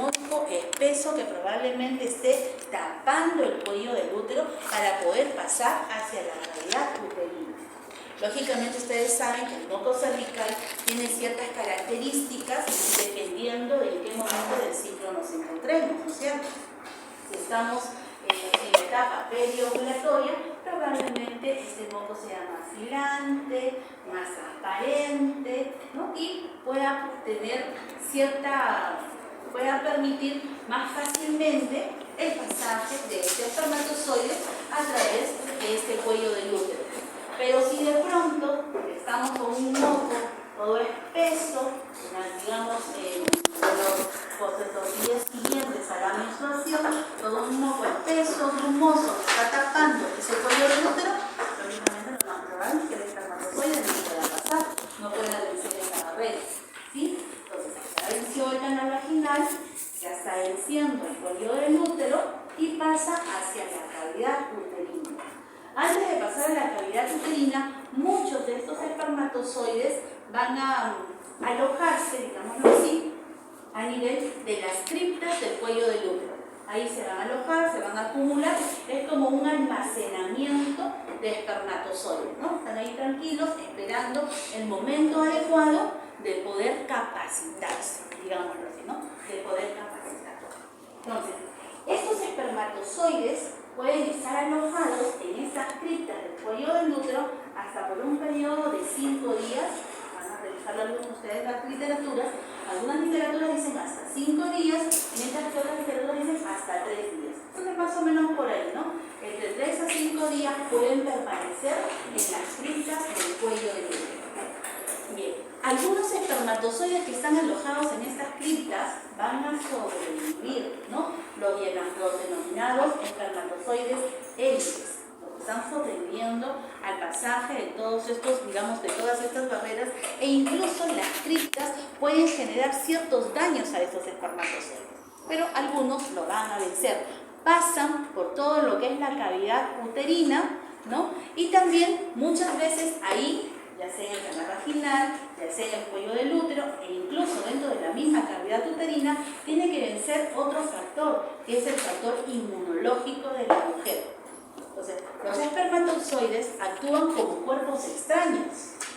músculo espeso que probablemente esté tapando el cuello del útero para poder pasar hacia la cavidad uterina. Lógicamente ustedes saben que el moco cervical tiene ciertas características dependiendo de en qué momento del ciclo nos encontremos, ¿no es cierto? Si estamos en la etapa periovulatoria, probablemente este moco sea más hilante, más transparente, ¿no? Y pueda permitir más fácilmente el pasaje de este espermatozoide a través de este cuello del útero. Pero si de pronto estamos con un moco todo espeso, digamos, los días siguientes a la menstruación, todo un moco espeso, grumoso, que está tapando ese cuello del útero, lógicamente lo más probable es que el espermatozoide no pueda pasar, no pueda vencer esa barrera, ¿sí? Entonces, ya venció el canal vaginal, ya está venciendo el cuello del útero y pasa hacia la cavidad uterina. Antes de pasar a la cavidad uterina, muchos de estos espermatozoides van a alojarse, digámoslo así, a nivel de las criptas del cuello del útero. Ahí se van a alojar, se van a acumular, es como un almacenamiento de espermatozoides, ¿no? Están ahí tranquilos, esperando el momento adecuado de poder capacitarse, digámoslo así, ¿no? De poder capacitarse. Entonces, estos espermatozoides pueden estar alojados en estas criptas del cuello del útero hasta por un periodo de 5 días. Van a revisar algunos de ustedes las literaturas. Algunas literaturas dicen hasta 5 días, mientras que otras literaturas dicen hasta 3 días. Entonces, más o menos por ahí, ¿no? Entre 3 a 5 días pueden permanecer en las criptas del cuello del útero. Bien, algunos espermatozoides que están alojados en estas criptas van a sobrevivir, ¿no? Los denominados espermatozoides élites, los que están sobreviviendo al pasaje de todos estos, digamos, de todas estas barreras, e incluso las criptas pueden generar ciertos daños a estos espermatozoides, pero algunos lo van a vencer, pasan por todo lo que es la cavidad uterina, ¿no? Y también muchas veces ahí, ya sea en el canal vaginal, ya sea en el cuello del útero, e incluso dentro de la misma cavidad uterina, tiene que vencer otro factor, que es el factor inmunológico de la mujer. Entonces, los espermatozoides actúan como cuerpos extraños,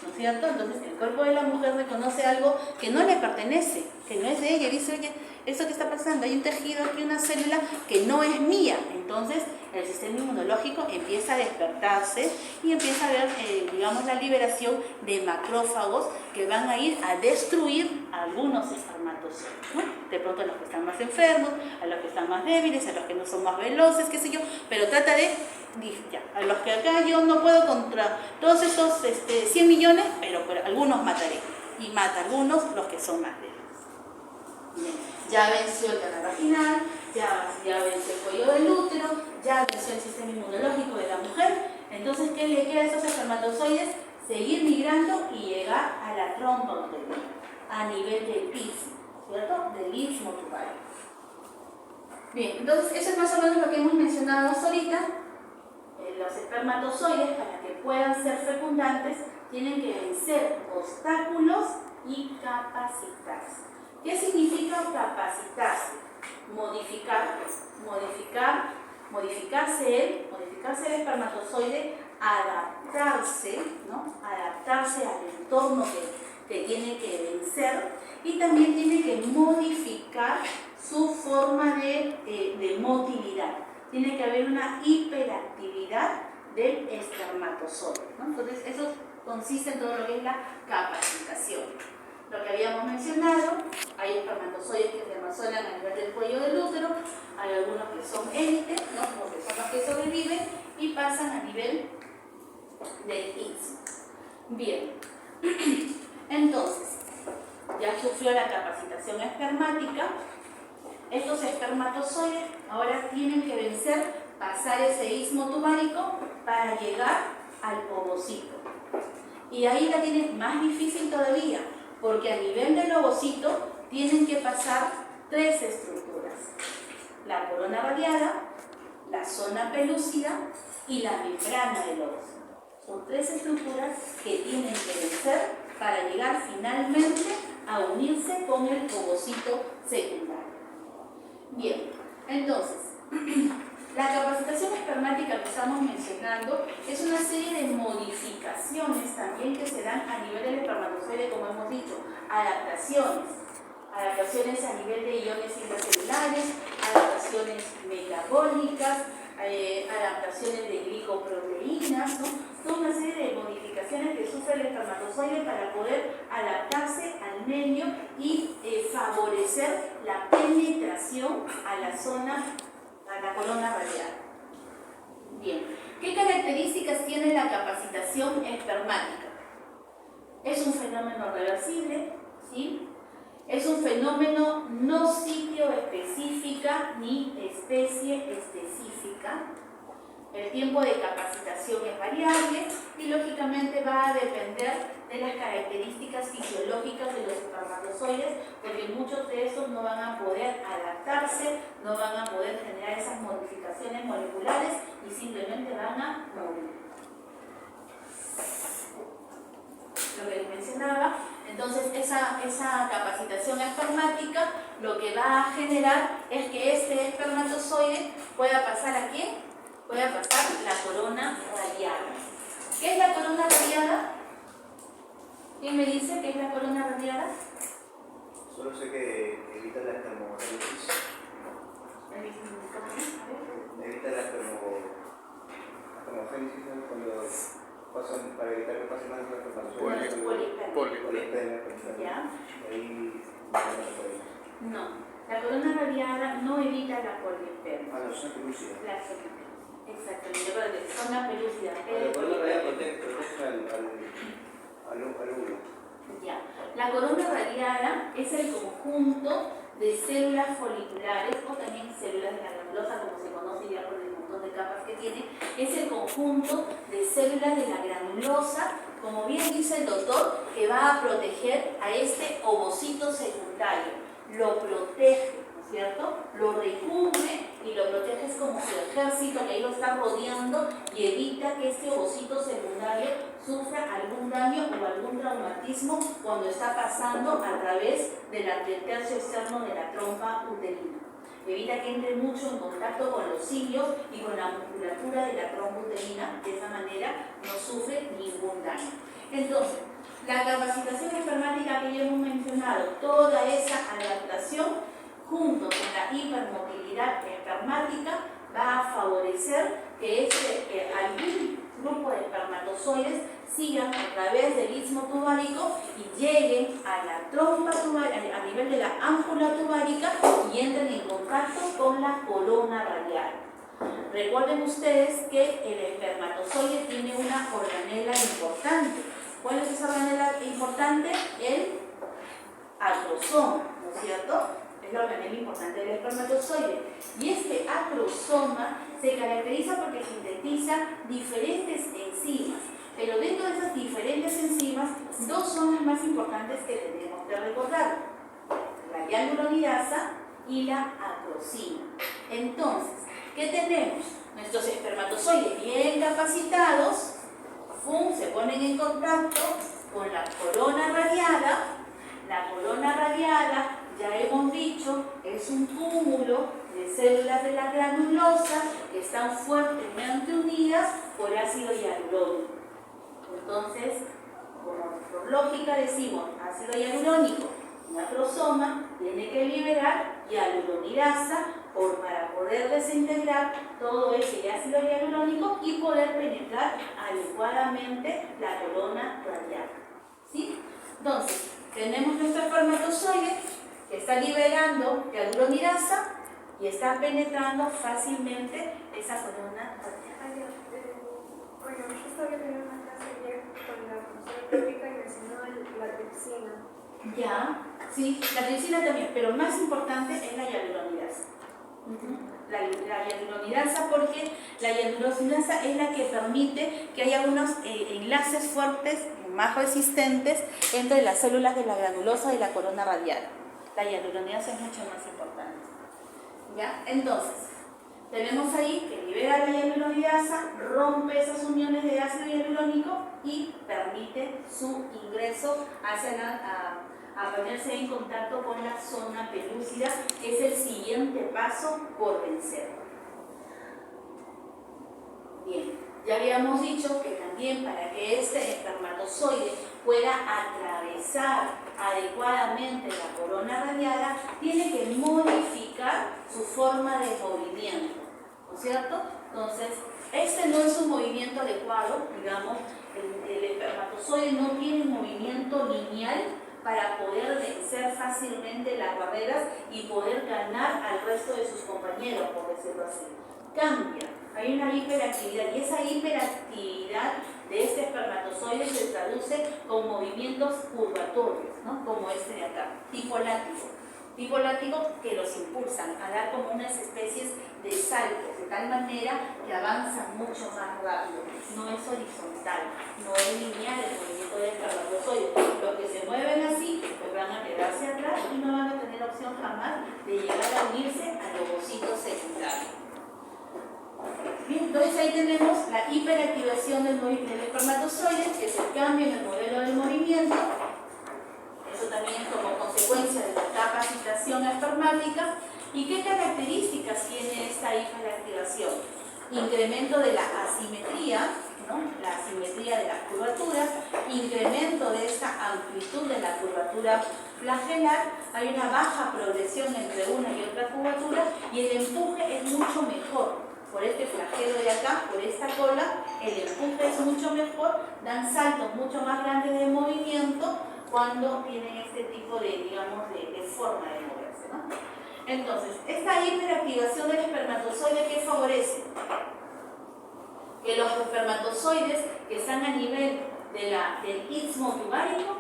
¿no es cierto? Entonces, el cuerpo de la mujer reconoce algo que no le pertenece, que no es de ella, y dice, oye, ¿esto qué está pasando? Hay un tejido aquí, una célula que no es mía. Entonces, el sistema inmunológico empieza a despertarse y empieza a ver, digamos, la liberación de macrófagos que van a ir a destruir a algunos espermatozoides, ¿no? De pronto a los que están más enfermos, a los que están más débiles, a los que no son más veloces, qué sé yo, pero trata de, ya, a los que acá yo no puedo contra todos esos 100 millones, pero algunos mataré, y mata a algunos los que son más débiles. Bien. Ya venció el canal vaginal, ya venció el cuello del útero, ya venció el sistema inmunológico de la mujer. Entonces, ¿qué le queda a esos espermatozoides? Seguir migrando y llegar a la trompa uterina, a nivel del istmo, ¿cierto? Del istmo tubario. Bien, entonces eso es más o menos lo que hemos mencionado hasta ahorita. Los espermatozoides, para que puedan ser fecundantes, tienen que vencer obstáculos y capacitarse. ¿Qué significa capacitarse? Modificarse el espermatozoide, adaptarse, ¿no? Adaptarse al entorno que tiene que vencer, y también tiene que modificar su forma de motilidad. Tiene que haber una hiperactividad del espermatozoide, ¿no? Entonces, eso consiste en todo lo que es la capacitación. Lo que habíamos mencionado, hay espermatozoides que se almacenan a nivel del cuello del útero, hay algunos que son élites, ¿no? Como que son los que sobreviven y pasan a nivel del istmo. Bien, entonces, ya sufrió la capacitación espermática. Estos espermatozoides ahora tienen que vencer, pasar ese istmo tubárico para llegar al ovocito. Y ahí la tienen más difícil todavía, porque a nivel del ovocito tienen que pasar 3 estructuras: la corona radiada, la zona pelúcida y la membrana del ovocito. Son 3 estructuras que tienen que vencer para llegar finalmente a unirse con el ovocito secundario. Bien, entonces, la capacitación espermática que estamos mencionando es una serie de modificaciones también que se dan a nivel del espermatozoide, como hemos dicho, adaptaciones a nivel de iones intracelulares, adaptaciones metabólicas, adaptaciones de glicoproteínas, ¿no? Toda una serie de modificaciones que sufre el espermatozoide para poder adaptarse al medio y favorecer la penetración a la zona, a la corona radial. Bien, ¿qué características tiene la capacitación espermática? Es un fenómeno reversible, ¿sí? Es un fenómeno no sitio específica ni especie específica. El tiempo de capacitación es variable y lógicamente va a depender de las características fisiológicas de los espermatozoides, porque muchos de estos no van a poder adaptarse, no van a poder generar esas modificaciones moleculares y simplemente van a morir. Lo que les mencionaba, entonces esa capacitación espermática lo que va a generar es que este espermatozoide pueda pasar ¿a quién? Pueda pasar la corona radiada. ¿Qué es la corona radiada? ¿Quién me dice qué es la corona radiada? Solo sé que evita la termogénesis. Evita la termogénesis cuando pasan, para evitar que pase más de la termogénesis. Polipenia. ¿Ya? Ahí no, la corona radiada no evita la polipenia. Ah, no, es una pelúcida. La zona. Exactamente, porque son las pelúcidas. La corona radial protege al óvulo. Ya. La corona radiada es el conjunto de células foliculares o también células de la granulosa, como se conoce ya por el montón de capas que tiene. Es el conjunto de células de la granulosa, como bien dice el doctor, que va a proteger a este ovocito secundario. Lo protege, ¿no es cierto? Lo recubre y lo protege, es como su ejército que ahí lo está rodeando y evita que este ovocito secundario sufra algún daño o algún traumatismo cuando está pasando a través del tercio externo de la trompa uterina. Evita que entre mucho en contacto con los cilios y con la musculatura de la trompa uterina, de esa manera no sufre ningún daño. Entonces, la capacitación espermática que ya hemos mencionado, toda esa adaptación junto con la hipermotilidad espermática va a favorecer que algún grupo de espermatozoides sigan a través del istmo tubárico y lleguen a la trompa tubárica, a nivel de la ámpula tubárica y entren en contacto con la corona radial. Recuerden ustedes que el espermatozoide tiene una organela importante. ¿Cuál es esa organela importante? El acrosoma, ¿no es cierto? Es la organela importante del espermatozoide. Y este acrosoma se caracteriza porque sintetiza diferentes enzimas. Pero dentro de esas diferentes enzimas, dos son las más importantes que tenemos que recordar: la hialuronidasa y la acrosina. Entonces, ¿qué tenemos? Nuestros espermatozoides bien capacitados se ponen en contacto con la corona radiada. La corona radiada, ya hemos dicho, es un cúmulo de células de la granulosa que están fuertemente unidas por ácido hialurónico. Entonces, como por lógica decimos ácido hialurónico, un acrosoma tiene que liberar hialuronidasa para poder desintegrar todo ese ácido hialurónico y poder penetrar adecuadamente la corona radial. ¿Sí? Entonces, tenemos nuestro espermatozoide que está liberando hialuronidasa y está penetrando fácilmente esa corona radial. Bueno, yo estaba teniendo una clase ayer con la profesora práctica y mencionó la tripsina. Ya, sí, la tripsina también, pero más importante es la hialuronidasa. La hialuronidasa, porque la hialuronidasa es la que permite que haya unos enlaces fuertes, más resistentes, entre las células de la granulosa y la corona radial. La hialuronidasa es mucho más importante. ¿Ya? Entonces, tenemos ahí que libera la hialuronidasa, rompe esas uniones de ácido hialurónico y permite su ingreso a ponerse en contacto con la zona pelúcida. Es el siguiente paso por vencer. Bien, ya habíamos dicho que también para que este espermatozoide pueda atravesar adecuadamente la corona radiada, tiene que modificar su forma de movimiento, ¿no es cierto? Entonces, este no es un movimiento adecuado, digamos, el espermatozoide no tiene un movimiento lineal para poder vencer fácilmente las barreras y poder ganar al resto de sus compañeros, por decirlo así. Cambia, hay una hiperactividad y esa hiperactividad de este espermatozoide se traduce con movimientos curvatorios, ¿no? Como este de acá, tipo látigo que los impulsan a dar como unas especies de saltos, de tal manera que avanzan mucho más rápido. No es horizontal, no es lineal el movimiento del espermatozoide. Los que se mueven así, pues van a quedarse atrás y no van a tener opción jamás de llegar a unirse al ovocito secundario. Bien, entonces ahí tenemos la hiperactivación del espermatozoide, que es el cambio en el modelo del movimiento. Eso también es como consecuencia de la capacitación espermática. ¿Y qué características tiene esta hiperactivación? Incremento de la asimetría, ¿no? La asimetría de las curvaturas, incremento de esta amplitud de la curvatura flagelar, hay una baja progresión entre una y otra curvatura y el empuje es mucho mejor. Por este flagelo de acá, por esta cola, el empuje es mucho mejor, dan saltos mucho más grandes de movimiento cuando tienen este tipo de, digamos, de forma de moverse, ¿no? Entonces, esta hiperactivación del espermatozoide, ¿qué favorece? Que los espermatozoides que están a nivel del istmo tubárico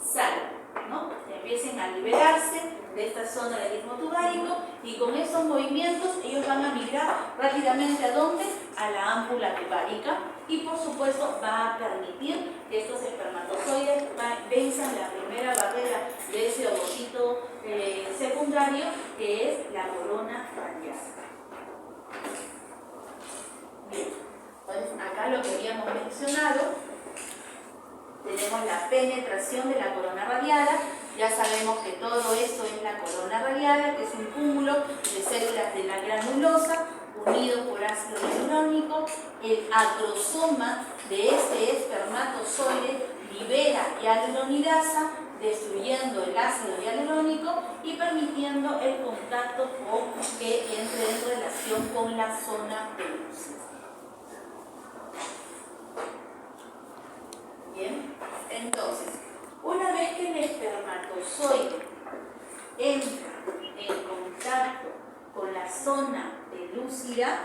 salgan, ¿no? Empiecen a liberarse de esta zona del istmo tubárico y con esos movimientos ellos van a migrar rápidamente ¿a dónde? A la ámpula tubárica y por supuesto va a permitir que estos espermatozoides venzan la primera barrera de ese ovocito secundario, que es la corona radial. Bien, entonces acá lo que habíamos mencionado, tenemos la penetración de la corona radiada. Ya sabemos que todo esto es la corona radiada, que es un cúmulo de células de la granulosa unido por ácido hialurónico. El acrosoma de este espermatozoide libera hialuronidasa, destruyendo el ácido hialurónico y permitiendo el contacto que entre en relación con la zona pelúcida. Bien, entonces, una vez que el espermatozoide entra en contacto con la zona pelúcida,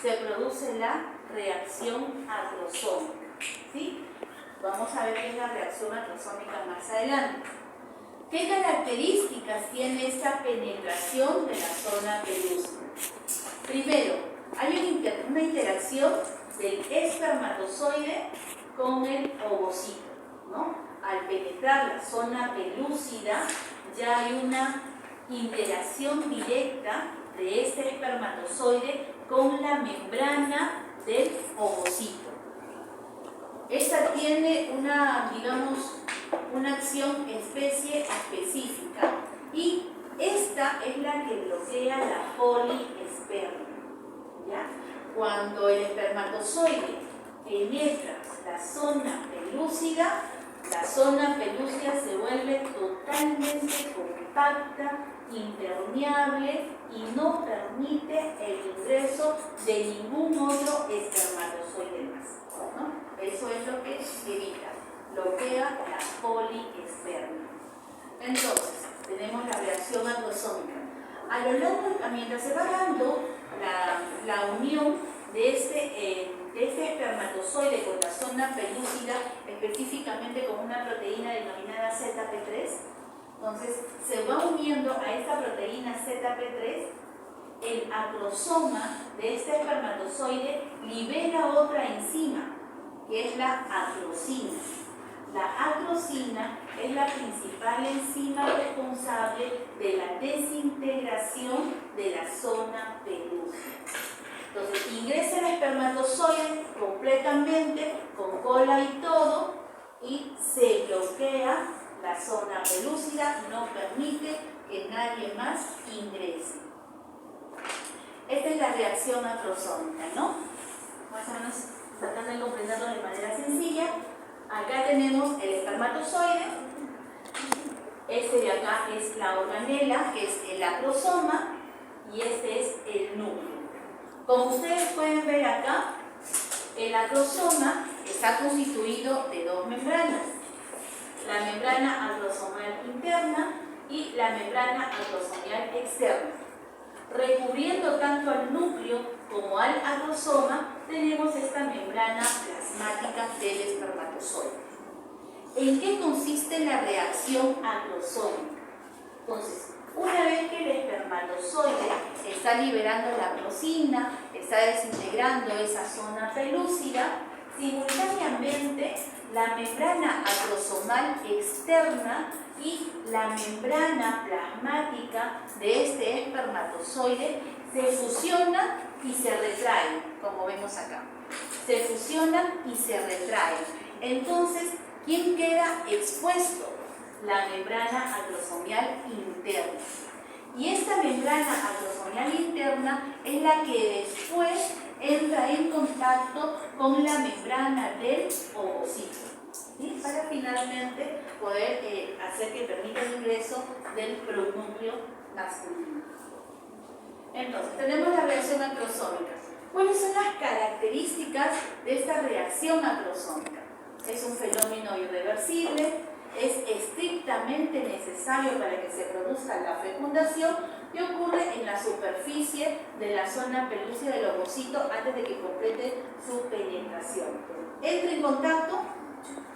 se produce la reacción acrosómica, ¿sí? Vamos a ver qué es la reacción acrosómica más adelante. ¿Qué características tiene esta penetración de la zona pelúcida? Primero, hay una interacción del espermatozoide con el ovocito, ¿no? Al penetrar la zona pelúcida ya hay una interacción directa de este espermatozoide con la membrana del ovocito. Esta tiene una, digamos, una acción específica y esta es la que bloquea la poliespermia, ¿ya? Cuando el espermatozoide penetra la zona pelúcida se vuelve totalmente compacta, impermeable y no permite el ingreso de ningún otro espermatozoide más, ¿no? Eso es lo que evita, bloquea la poliespermia. Entonces, tenemos la reacción acrosómica. A lo largo, mientras se va dando la unión de este espermatozoide con la zona pelúcida, específicamente con una proteína denominada ZP3, entonces se va uniendo a esta proteína ZP3, el acrosoma de este espermatozoide libera otra enzima, que es la acrosina. La acrosina es la principal enzima responsable de la desintegración de la zona pelúcida. Entonces ingresa el espermatozoide completamente, con cola y todo, y se bloquea la zona pelúcida, no permite que nadie más ingrese. Esta es la reacción acrosómica, ¿no? Más o menos tratando de comprenderlo de manera sencilla. Acá tenemos el espermatozoide. Este de acá es la organela, que es el acrosoma, y este es el núcleo. Como ustedes pueden ver acá, el acrosoma está constituido de dos membranas. La membrana acrosomal interna y la membrana acrosomial externa. Recubriendo tanto al núcleo como al acrosoma, tenemos esta membrana plasmática del espermatozoide. ¿En qué consiste la reacción acrosómica? Entonces, una vez que el espermatozoide está liberando la acrosina, está desintegrando esa zona pelúcida, simultáneamente la membrana acrosomal externa y la membrana plasmática de este espermatozoide se fusionan y se retraen, como vemos acá. Se fusionan y se retraen. Entonces, ¿quién queda expuesto? La membrana acrosomial interna. Y esta membrana acrosomial interna es la que después entra en contacto con la membrana del ovocito, ¿sí? Para finalmente poder hacer que permita el ingreso del pronúcleo masculino. Entonces, tenemos la reacción acrosómica. ¿Cuáles son las características de esta reacción acrosómica? Es un fenómeno irreversible, es estrictamente necesario para que se produzca la fecundación y ocurre en la superficie de la zona pelúcida del ovocito antes de que complete su penetración. Entra en contacto,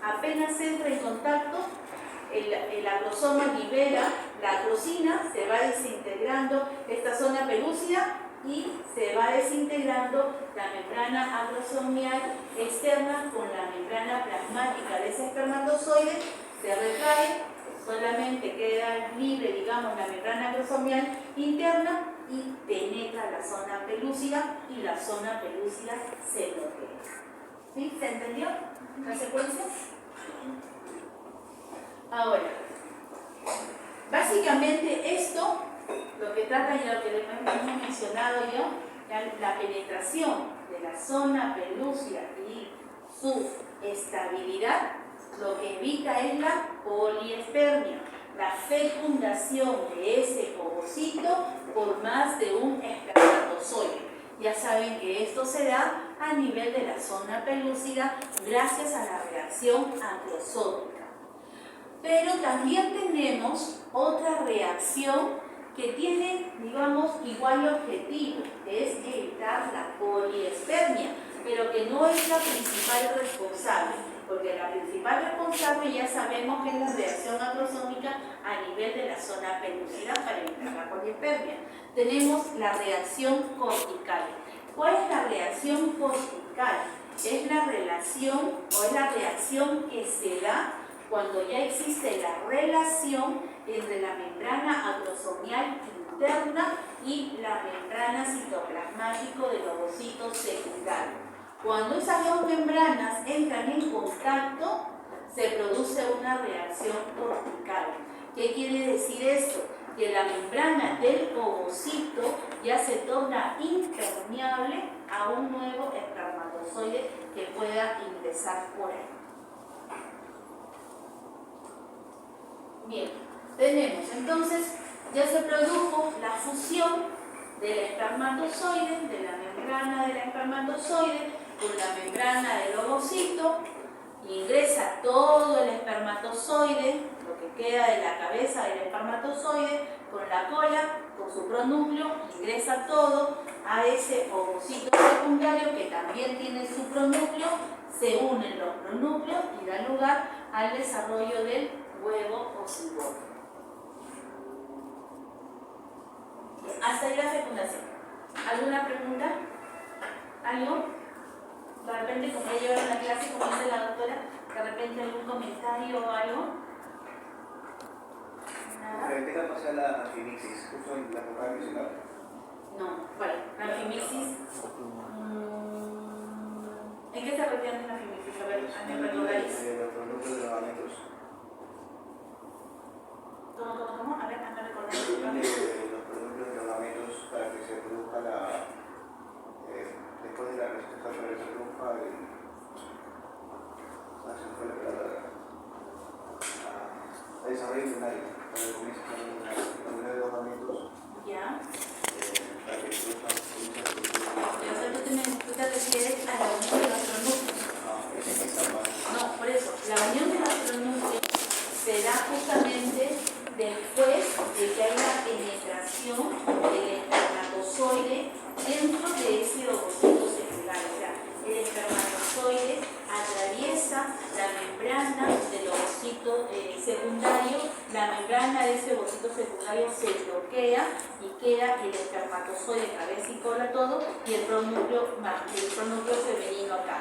apenas entra en contacto, el acrosoma libera la acrosina, se va desintegrando esta zona pelúcida y se va desintegrando la membrana acrosomial externa con la membrana plasmática de ese espermatozoide, se retrae, solamente queda libre, digamos, la membrana acrosomial interna y penetra la zona pelúcida y la zona pelúcida se bloquea. ¿Sí? ¿Se entendió la secuencia? Ahora, básicamente esto, lo que trata y lo que les hemos mencionado yo, la penetración de la zona pelúcida y su estabilidad, lo que evita es la poliespermia, la fecundación de ese ovocito por más de un espermatozoide. Ya saben que esto se da a nivel de la zona pelúcida gracias a la reacción acrosómica. Pero también tenemos otra reacción que tiene, digamos, igual objetivo, que es evitar la poliespermia, pero que no es la principal responsable, porque la principal responsable ya sabemos que es la reacción acrosómica a nivel de la zona pelúcida para evitar la poliespermia. Tenemos la reacción cortical. ¿Cuál es la reacción cortical? Es la relación o es la reacción que se da cuando ya existe la relación entre la membrana acrosomial interna y la membrana citoplasmático del ovocito secundario. Cuando esas dos membranas entran en contacto, se produce una reacción cortical. ¿Qué quiere decir esto? Que la membrana del ovocito ya se torna impermeable a un nuevo espermatozoide que pueda ingresar por ahí. Bien, tenemos entonces, ya se produjo la fusión del espermatozoide, de la membrana del espermatozoide con la membrana del ovocito, ingresa todo el espermatozoide, lo que queda de la cabeza del espermatozoide, con la cola, con su pronúcleo, ingresa todo a ese ovocito secundario que también tiene su pronúcleo, se unen los pronúcleos y da lugar al desarrollo del huevo o cigoto. Hasta ahí la fecundación. ¿Alguna pregunta? ¿Algo? De repente, como ya llevaron la clase, como dice la doctora, de repente algún comentario o algo. ¿Nada? ¿Qué pasa la anfimixis? Justo en la que acaba de mencionar. No, vale. La anfimixis. ¿En qué se refiere la anfimixis? A ver, ¿me recordáis? Los productos de lavamentos. ¿Cómo? A ver, anda Los recordando. pronúcleos de los gametos para que se produzca después de la respuesta para que se produzca se fue la palabra. El desarrollo embrionario, para que comience con uno de los gametos. Ya. Para que se produzca. Pero tú te refieres a la unión de los pronúcleos. No, por eso, la unión de los pronúcleos se da justamente después de que haya penetración del espermatozoide dentro de ese ovocito secundario. O sea, el espermatozoide atraviesa la membrana del ovocito secundario, la membrana de ese ovocito secundario se bloquea y queda el espermatozoide, cabeza y cola todo, y el pronúcleo femenino acá.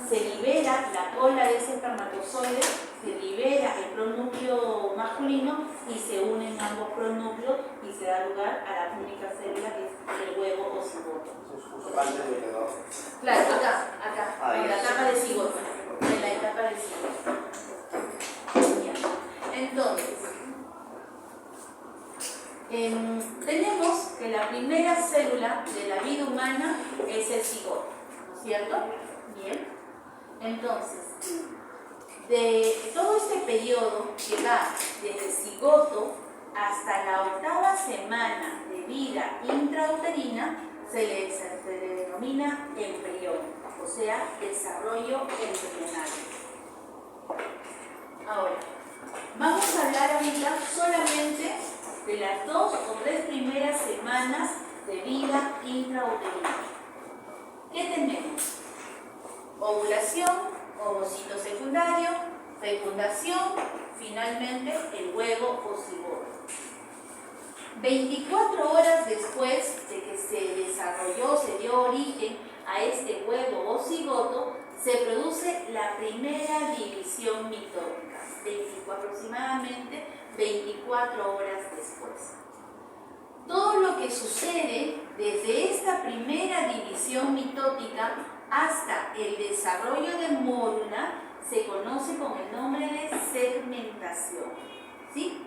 Se libera la cola de ese espermatozoide, se libera el pronúcleo masculino y se unen ambos pronúcleos y se da lugar a la única célula que es el huevo o cigoto. Justo antes de que lo... Claro, acá, en la ya. etapa de cigoto. En la etapa de cigoto. Ya. Entonces, tenemos que la primera célula de la vida humana es el cigoto, ¿no es cierto? Bien. Entonces, de todo este periodo que va desde el cigoto hasta la 8ª semana de vida intrauterina, se le denomina embrión, o sea, desarrollo embrionario. Ahora, vamos a hablar ahorita solamente de las 2 o 3 primeras semanas de vida intrauterina. ¿Qué tenemos? Ovulación, ovocito secundario, fecundación, finalmente el huevo o cigoto. 24 horas después de que se desarrolló, se dio origen a este huevo o cigoto, se produce la primera división mitótica, aproximadamente 24 horas después. Todo lo que sucede desde esta primera división mitótica hasta el desarrollo de mórula se conoce con el nombre de segmentación. ¿Sí?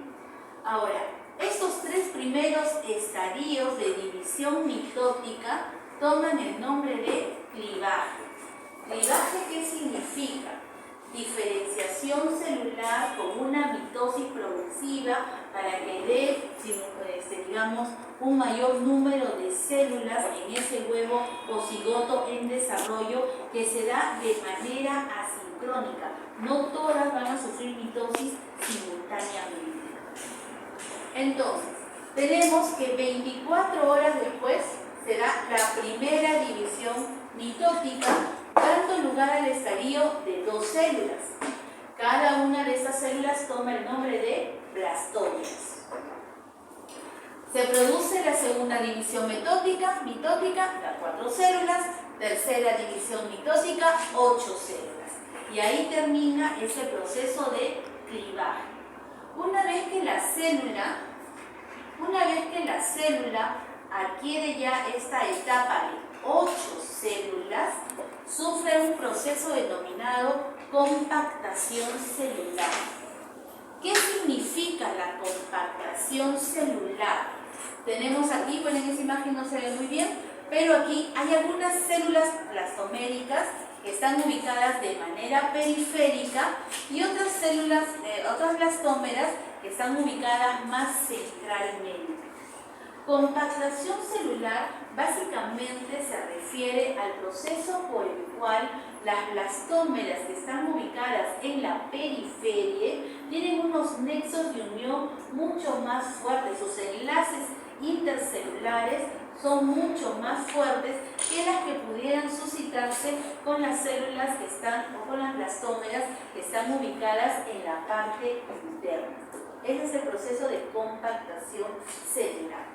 Ahora, estos 3 primeros estadios de división mitótica toman el nombre de clivaje. ¿Clivaje qué significa? Diferenciación celular con una mitosis progresiva para que dé, digamos, un mayor número de células en ese huevo o cigoto en desarrollo que se da de manera asincrónica. No todas van a sufrir mitosis simultáneamente. Entonces, tenemos que 24 horas después se da la primera división mitótica, dando lugar al estadio de 2 células. Cada una de estas células toma el nombre de blastoides. Se produce la segunda división mitótica, las 4 células, tercera división mitótica, 8 células. Y ahí termina ese proceso de clivaje. Una vez que la célula adquiere ya esta etapa de 8 células, sufre un proceso denominado compactación celular. ¿Qué significa la compactación celular? Tenemos aquí, bueno, en esa imagen no se ve muy bien, pero aquí hay algunas células plastoméricas que están ubicadas de manera periférica y otras células, otras blastómeras que están ubicadas más centralmente. Compactación celular básicamente se refiere al proceso por el cual las blastómeras que están ubicadas en la periferia tienen unos nexos de unión mucho más fuertes, sus enlaces intercelulares son mucho más fuertes que las que pudieran suscitarse con las células que están, o con las blastómeras que están ubicadas en la parte interna. Ese es el proceso de compactación celular.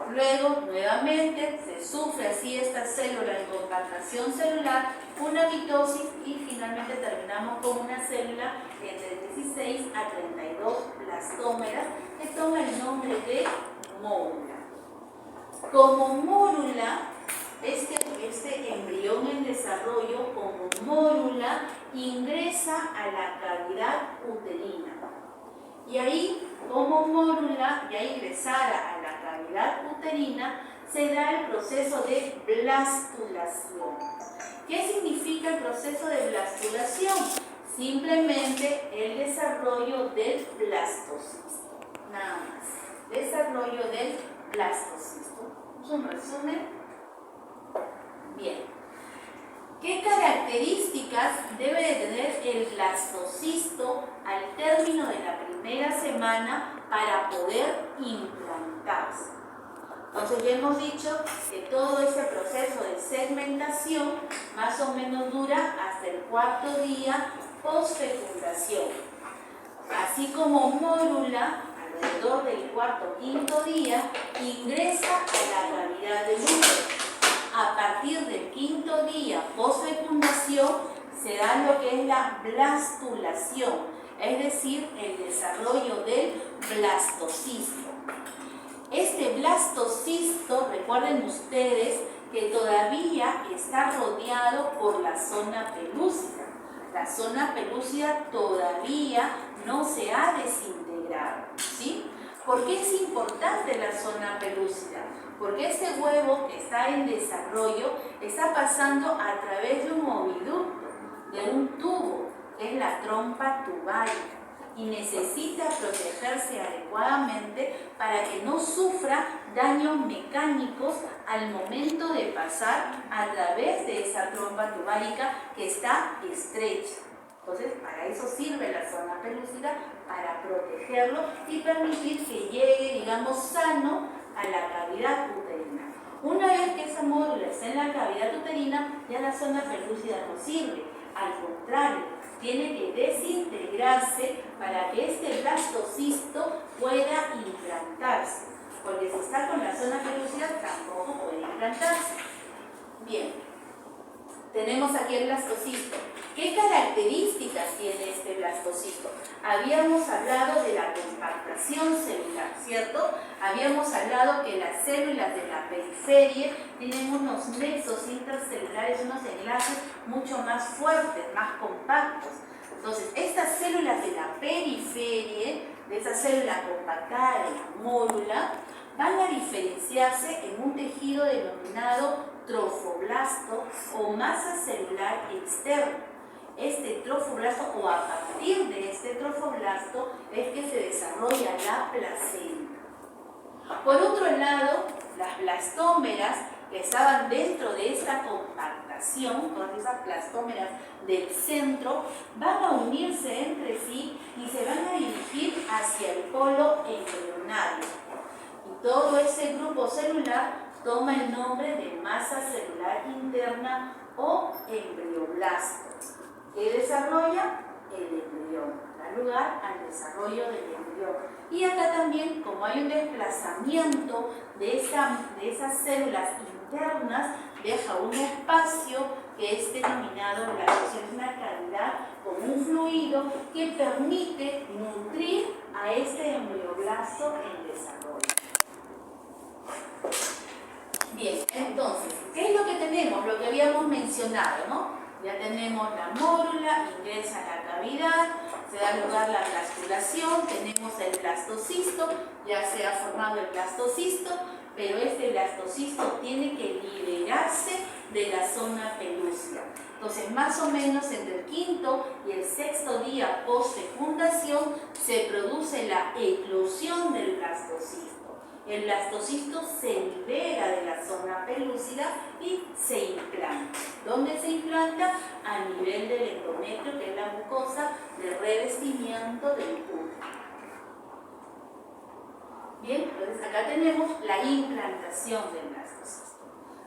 Luego, nuevamente, se sufre así esta célula en compactación celular, una mitosis y finalmente terminamos con una célula entre 16 a 32 blastómeras que toma el nombre de mórula. Como mórula, este embrión en desarrollo como mórula ingresa a la cavidad uterina. Y ahí como mórula ya ingresara a la cavidad uterina, se da el proceso de blastulación. ¿Qué significa el proceso de blastulación? Simplemente el desarrollo del blastocisto, nada más. Desarrollo del blastocisto. ¿Es un resumen? Bien. ¿Qué características debe de tener el blastocisto al término de la primera semana para poder implantarse? Entonces ya hemos dicho que todo ese proceso de segmentación más o menos dura hasta el 4º día post-fecundación. Así como mórula, alrededor del 4º o 5º día, ingresa a la cavidad del útero. A partir del 5º día post-fecundación se da lo que es la blastulación, es decir, el desarrollo del blastocisto. Este blastocisto, recuerden ustedes que todavía está rodeado por la zona pelúcida. La zona pelúcida todavía no se ha desintegrado, ¿sí? ¿Por qué es importante la zona pelúcida? Porque este huevo que está en desarrollo está pasando a través de un oviducto, de un tubo, que es la trompa tubaria, y necesita protegerse adecuadamente para que no sufra daños mecánicos al momento de pasar a través de esa trompa tubárica que está estrecha. Entonces, para eso sirve la zona pelúcida, para protegerlo y permitir que llegue, digamos, sano a la cavidad uterina. Una vez que esa mórula está en la cavidad uterina, ya la zona pelúcida no sirve. Al contrario, tiene que desintegrarse para que este blastocisto pueda implantarse. Porque si está con la zona pelúcida, tampoco puede implantarse. Bien, tenemos aquí el blastocisto. ¿Qué características tiene este blastocisto? Habíamos hablado de la compactación celular, ¿cierto? Habíamos hablado que las células de la periferia tienen unos nexos intercelulares, unos enlaces mucho más fuertes, más compactos. Entonces, estas células de la periferia, de esa célula compactada de la mórula, van a diferenciarse en un tejido denominado trofoblasto o masa celular externa. Este trofoblasto, o a partir de este trofoblasto, es que se desarrolla la placenta. Por otro lado, las blastómeras que estaban dentro de esta compactación, todas esas blastómeras del centro, van a unirse entre sí y se van a dirigir hacia el polo embrionario. Y todo ese grupo celular toma el nombre de masa celular interna o embrioblasto, que desarrolla el embrión, da lugar al desarrollo del embrión. Y acá también, como hay un desplazamiento de esas células internas, deja un espacio que es denominado es una cavidad con un fluido que permite nutrir a este embrioblasto en desarrollo. Bien, entonces, ¿qué es lo que tenemos? Lo que habíamos mencionado, ¿no? Ya tenemos la mórula, ingresa a la cavidad, se da lugar la blastulación, tenemos el blastocisto, ya se ha formado el blastocisto, pero este blastocisto tiene que liberarse de la zona pelúcida. Entonces, más o menos entre el 5º y el 6º día post-fecundación se produce la eclosión del blastocisto. El blastocisto se libera de la zona pelúcida y se implanta. ¿Dónde se implanta? A nivel del endometrio, que es la mucosa de revestimiento del útero. Bien, entonces acá tenemos la implantación del blastocisto.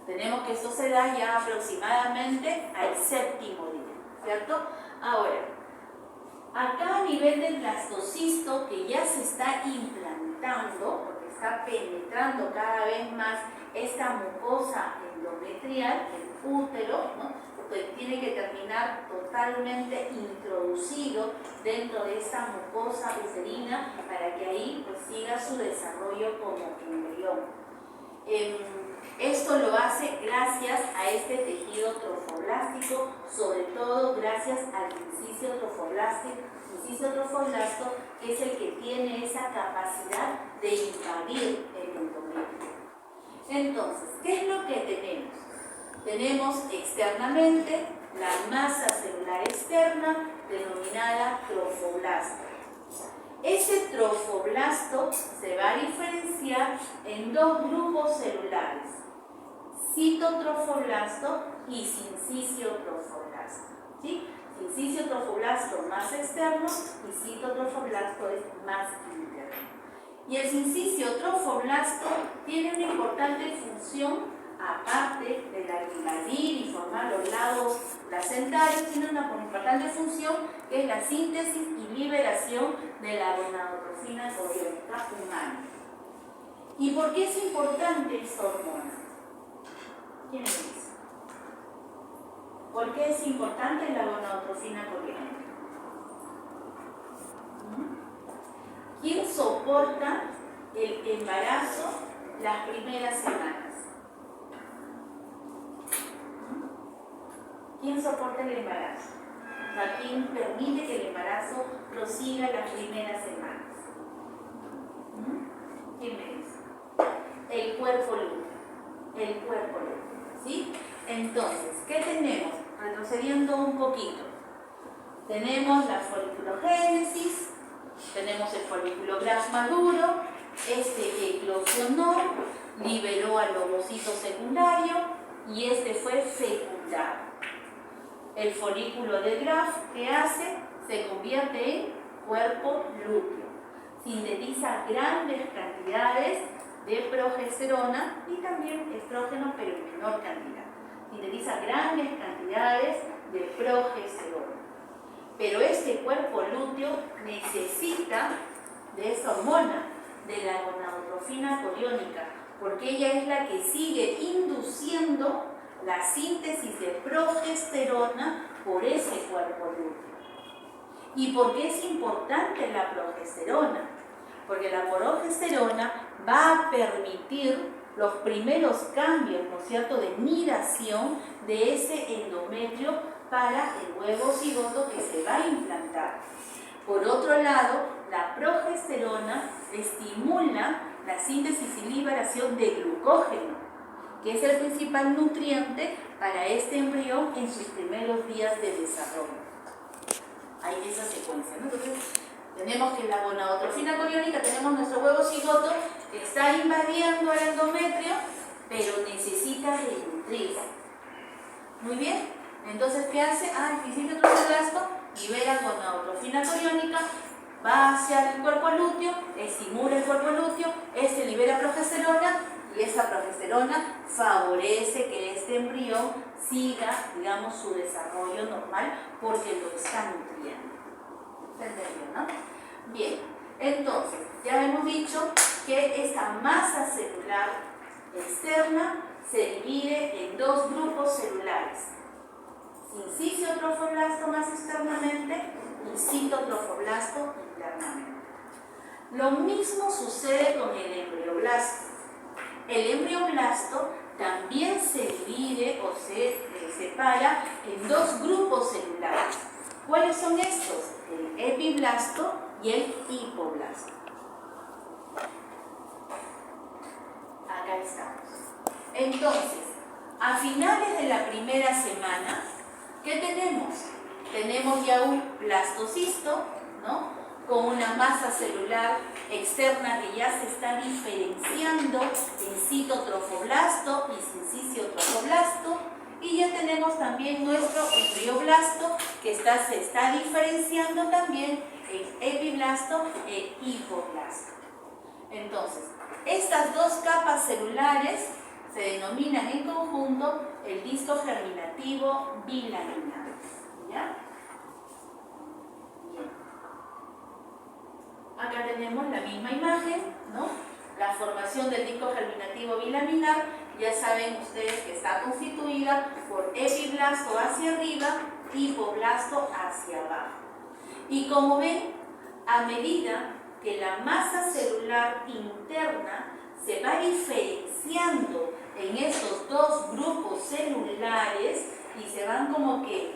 Tenemos que esto se da ya aproximadamente al 7º día, ¿cierto? Ahora, acá a nivel del blastocisto que ya se está implantando, está penetrando cada vez más esta mucosa endometrial, el útero, ¿no? Que tiene que terminar totalmente introducido dentro de esta mucosa uterina para que ahí pues, siga su desarrollo como embrión. Esto lo hace gracias a este tejido trofoblástico, sobre todo gracias al inciso sincicio trofoblasto es el que tiene esa capacidad de invadir el endometrio. Entonces, ¿qué es lo que tenemos? Tenemos externamente la masa celular externa denominada trofoblasto. Ese trofoblasto se va a diferenciar en dos grupos celulares, citotrofoblasto y sincicio trofoblasto. ¿Sí? Sincicio trofoblasto más externo y citotrofoblasto es más interno. Y el sincicio trofoblasto tiene una importante función, aparte de la de invadir y formar los lados placentarios, tiene una importante función que es la síntesis y liberación de la gonadotrofina coriónica humana. ¿Y por qué es importante esta hormona? ¿Quién me dice? ¿Por qué es importante la gonadotrofina coriónica? ¿Quién soporta el embarazo las primeras semanas? ¿Quién soporta el embarazo? O sea, ¿quién permite que el embarazo prosiga las primeras semanas? ¿Quién me dice? El cuerpo lúteo. El cuerpo lúteo. ¿Sí? Entonces, ¿qué tenemos? Retrocediendo un poquito. Tenemos la foliculogénesis, tenemos el folículo Graf maduro, este eclosionó, liberó al ovocito secundario y este fue fecundado. El folículo de Graf, ¿qué hace? Se convierte en cuerpo lúteo. Sintetiza grandes cantidades de progesterona y también estrógeno, pero en menor cantidad. Sintetiza grandes cantidades de progesterona. Pero este cuerpo lúteo necesita de esa hormona, de la gonadotrofina coriónica, porque ella es la que sigue induciendo la síntesis de progesterona por ese cuerpo lúteo. ¿Y por qué es importante la progesterona? Porque la progesterona va a permitir los primeros cambios, ¿no es cierto?, de nidación de ese endometrio para el huevo cigoto que se va a implantar. Por otro lado, la progesterona estimula la síntesis y liberación de glucógeno, que es el principal nutriente para este embrión en sus primeros días de desarrollo. Hay esa secuencia, ¿no? Entonces, tenemos que la gonadotrofina coriónica, tenemos nuestro huevo cigoto que está invadiendo el endometrio, pero necesita de nutrirse. Muy bien, entonces, ¿qué hace? El sincicio trofoblasto libera gonadotrofina coriónica, va hacia el cuerpo lúteo, estimula el cuerpo lúteo, este libera progesterona y esa progesterona favorece que este embrión siga, digamos, su desarrollo normal porque lo está nutriendo. ¿Entendido, no? Bien, entonces, ya hemos dicho que esta masa celular externa se divide en dos grupos celulares: sincicio trofoblasto más externamente y citotrofoblasto internamente. Lo mismo sucede con el embrioblasto. El embrioblasto también se divide o se separa en dos grupos celulares. ¿Cuáles son estos? El epiblasto y el hipoblasto. Acá estamos. Entonces, a finales de la primera semana, ¿qué tenemos? Tenemos ya un blastocisto, ¿no?, con una masa celular externa que ya se está diferenciando en citotrofoblasto y sincicio trofoblasto, y ya tenemos también nuestro embrioblasto que se está diferenciando también en epiblasto e hipoblasto. Entonces, estas dos capas celulares se denominan en conjunto el disco germinativo bilaminar. ¿Ya? Bien. Acá tenemos la misma imagen, ¿no? La formación del disco germinativo bilaminar, ya saben ustedes que está constituida por epiblasto hacia arriba, hipoblasto hacia abajo. Y como ven, a medida que la masa celular interna se va diferenciando en estos dos grupos celulares y se van como que,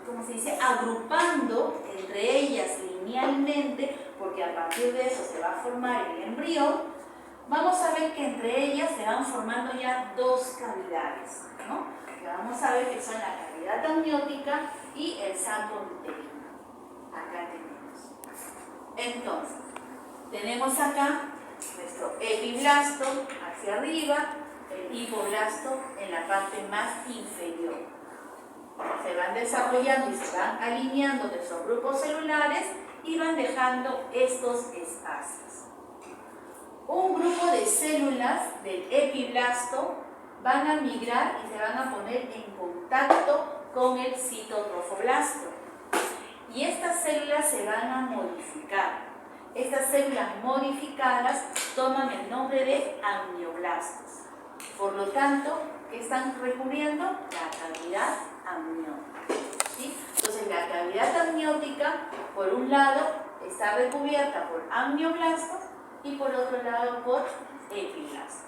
¿cómo ¿cómo se dice?, agrupando entre ellas linealmente, porque a partir de eso se va a formar el embrión, vamos a ver que entre ellas se van formando ya dos cavidades, ¿no? Que vamos a ver que son la cavidad amniótica y el saco uterino. Acá tenemos. Entonces, tenemos acá nuestro epiblasto hacia arriba, el hipoblasto en la parte más inferior. Se van desarrollando y se van alineando nuestros grupos celulares y van dejando estos espacios. Un grupo de células del epiblasto van a migrar y se van a poner en contacto con el citotrofoblasto. Y estas células se van a modificar. Estas células modificadas toman el nombre de amnioblastos. Por lo tanto, ¿qué están recubriendo? La cavidad amniótica. ¿Sí? Entonces, la cavidad amniótica, por un lado, está recubierta por amnioblastos y por otro lado por epiblastos.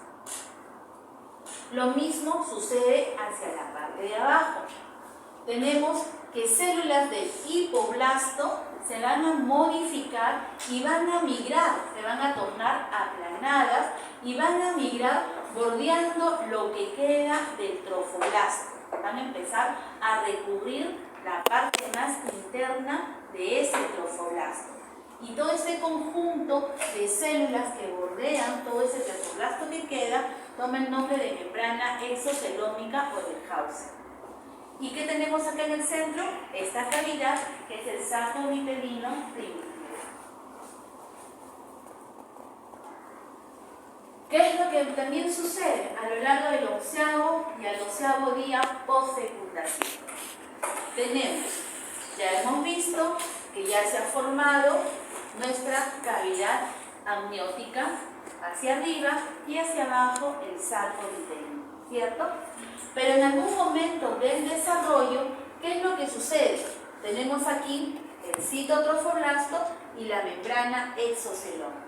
Lo mismo sucede hacia la parte de abajo. Tenemos que células del hipoblasto se van a modificar y van a migrar, se van a tornar aplanadas y van a migrar bordeando lo que queda del trofoblasto. Van a empezar a recubrir la parte más interna de ese trofoblasto. Y todo ese conjunto de células que bordean todo ese trofoblasto que queda toma el nombre de membrana exocelómica o de Hauser. ¿Y qué tenemos acá en el centro? Esta cavidad que es el saco uterino primitivo. ¿Qué es lo que también sucede a lo largo del 11º y al 12º día postfecundación? Tenemos, ya hemos visto que ya se ha formado nuestra cavidad amniótica hacia arriba y hacia abajo el saco uterino, ¿cierto? Pero en algún momento del desarrollo, ¿qué es lo que sucede? Tenemos aquí el citotrofoblasto y la membrana exocelómica.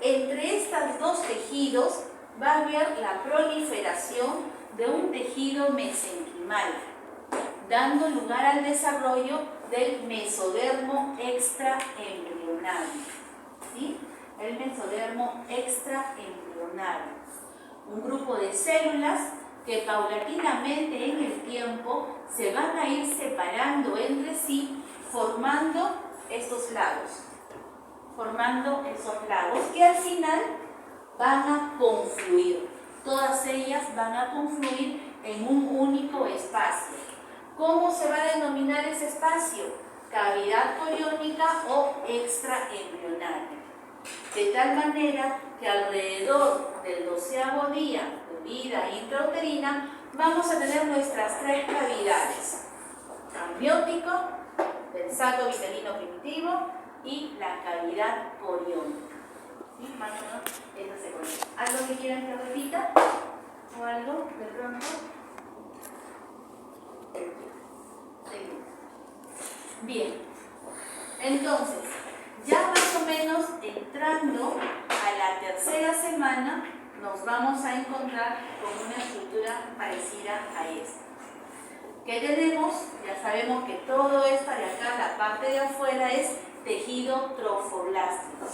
Entre estos dos tejidos va a haber la proliferación de un tejido mesenquimal, dando lugar al desarrollo del mesodermo extraembrionario. ¿Sí? El mesodermo extraembrionario. Un grupo de células que paulatinamente en el tiempo se van a ir separando entre sí, formando estos lagos. Formando esos lagos que al final van a confluir. Todas ellas van a confluir en un único espacio. ¿Cómo se va a denominar ese espacio? Cavidad coriónica o extraembrionaria. De tal manera que alrededor del 12º día de vida intrauterina vamos a tener nuestras tres cavidades: amniótico, el saco uterino primitivo y la cavidad coriónica. ¿Sí? Más o menos eso se conoce. ¿Algo que quieran que repita? ¿O algo de pronto? Seguimos. Bien, entonces, ya más o menos entrando a la tercera semana, nos vamos a encontrar con una estructura parecida a esta. ¿Qué tenemos? Ya sabemos que todo esto de acá, la parte de afuera, es tejido trofoblástico.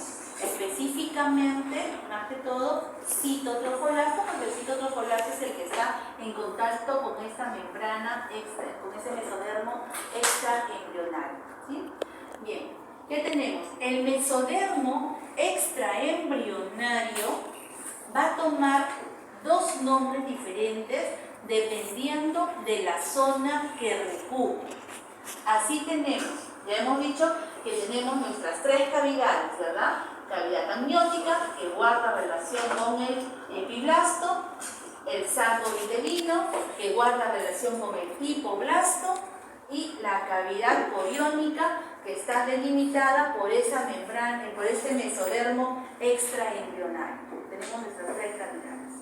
Específicamente, más que todo, citotrofoblasto, porque el citotrofoblasto es el que está en contacto con esta membrana extra, con ese mesodermo extraembrionario. ¿Sí? Bien, ¿qué tenemos? El mesodermo extraembrionario va a tomar dos nombres diferentes dependiendo de la zona que recubre. Así tenemos, ya hemos dicho que tenemos nuestras tres cavidades, ¿verdad? Cavidad amniótica, que guarda relación con el epiblasto, el saco uterino, que guarda relación con el hipoblasto, y la cavidad coriónica, que está delimitada por esa membrana, por este mesodermo extraembrionario. Tenemos nuestras tres cavidades.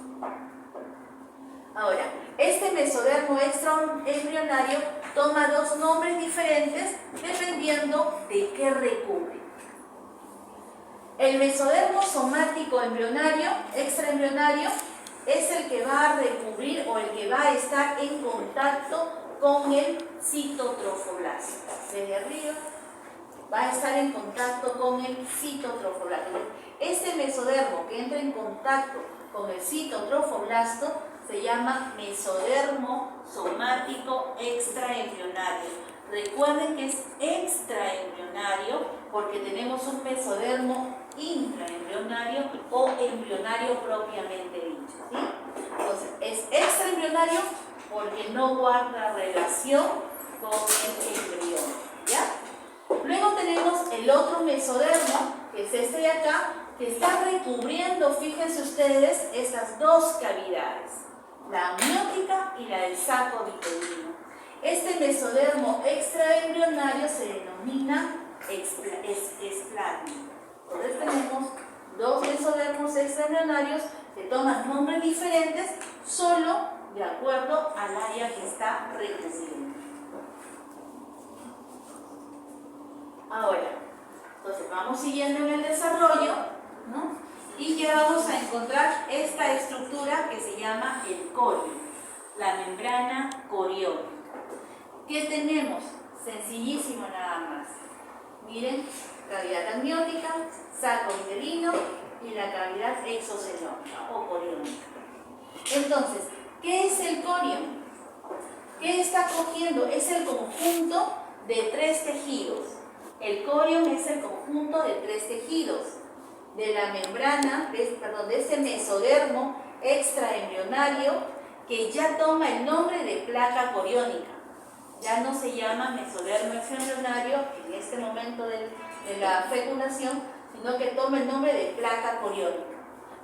Ahora, este mesodermo extraembrionario toma dos nombres diferentes dependiendo de qué recubre. El mesodermo somático embrionario, extraembrionario, es el que va a recubrir o el que va a estar en contacto con el citotrofoblasto. Desde arriba va a estar en contacto con el citotrofoblasto. Este mesodermo que entra en contacto con el citotrofoblasto se llama mesodermo somático extraembrionario. Recuerden que es extraembrionario porque tenemos un mesodermo intraembrionario o embrionario propiamente dicho, ¿sí? Entonces, es extraembrionario porque no guarda relación con el embrión, ¿ya? Luego tenemos el otro mesodermo, que es este de acá, que está recubriendo, fíjense ustedes, estas dos cavidades, la amniótica y la del saco vitelino. Este mesodermo extraembrionario se denomina esplanio. Entonces tenemos dos mesodermos extraembrionarios que toman nombres diferentes solo de acuerdo al área que está recubriendo. Ahora, entonces vamos siguiendo en el desarrollo, ¿no? Y ya vamos a encontrar esta estructura que se llama el corio, la membrana coriónica. ¿Qué tenemos? Sencillísimo nada más. Miren, cavidad amniótica, saco vitelino y la cavidad exocelónica o coriónica. Entonces, ¿qué es el corio? ¿Qué está cogiendo? Es el conjunto de tres tejidos. El corium es el conjunto de tres tejidos de la membrana, de este mesodermo extraembrionario que ya toma el nombre de placa coriónica. Ya no se llama mesodermo extraembrionario en este momento de la fecundación, sino que toma el nombre de placa coriónica.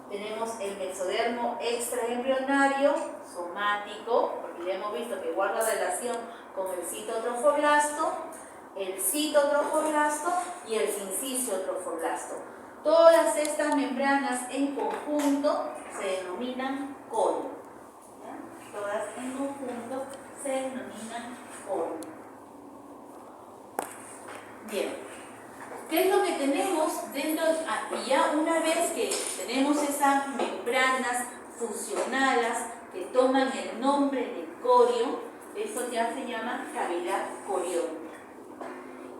Tenemos el mesodermo extraembrionario somático, porque ya hemos visto que guarda relación con el citotrofoblasto, el citotrofoblasto y el sinciciotrofoblasto. Todas estas membranas en conjunto se denominan corio. Todas en conjunto se denominan corio. Bien, ¿qué es lo que tenemos dentro? Y ya una vez que tenemos esas membranas fusionadas que toman el nombre de corio, eso ya se llama cavidad coriónica.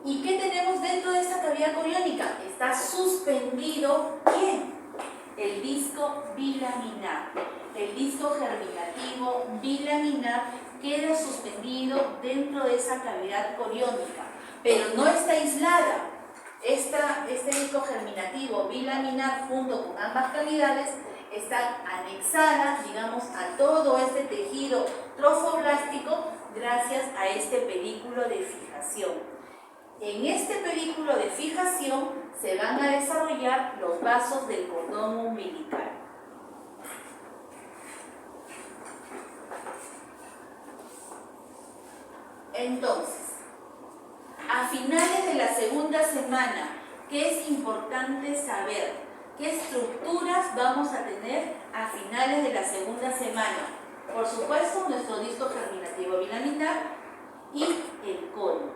¿Y qué tenemos dentro de esta cavidad coriónica? Está suspendido, ¿quién? El disco bilaminar. El disco germinativo bilaminar queda suspendido dentro de esa cavidad coriónica, pero no está aislada. Este disco germinativo bilaminar junto con ambas cavidades está anexada, digamos, a todo este tejido trofoblástico gracias a este películo de fijación. En este películo de fijación se van a desarrollar los vasos del cordón umbilical. Entonces, a finales de la segunda semana, ¿qué es importante saber? ¿Qué estructuras vamos a tener a finales de la segunda semana? Por supuesto, nuestro disco germinativo bilaminar y el corio,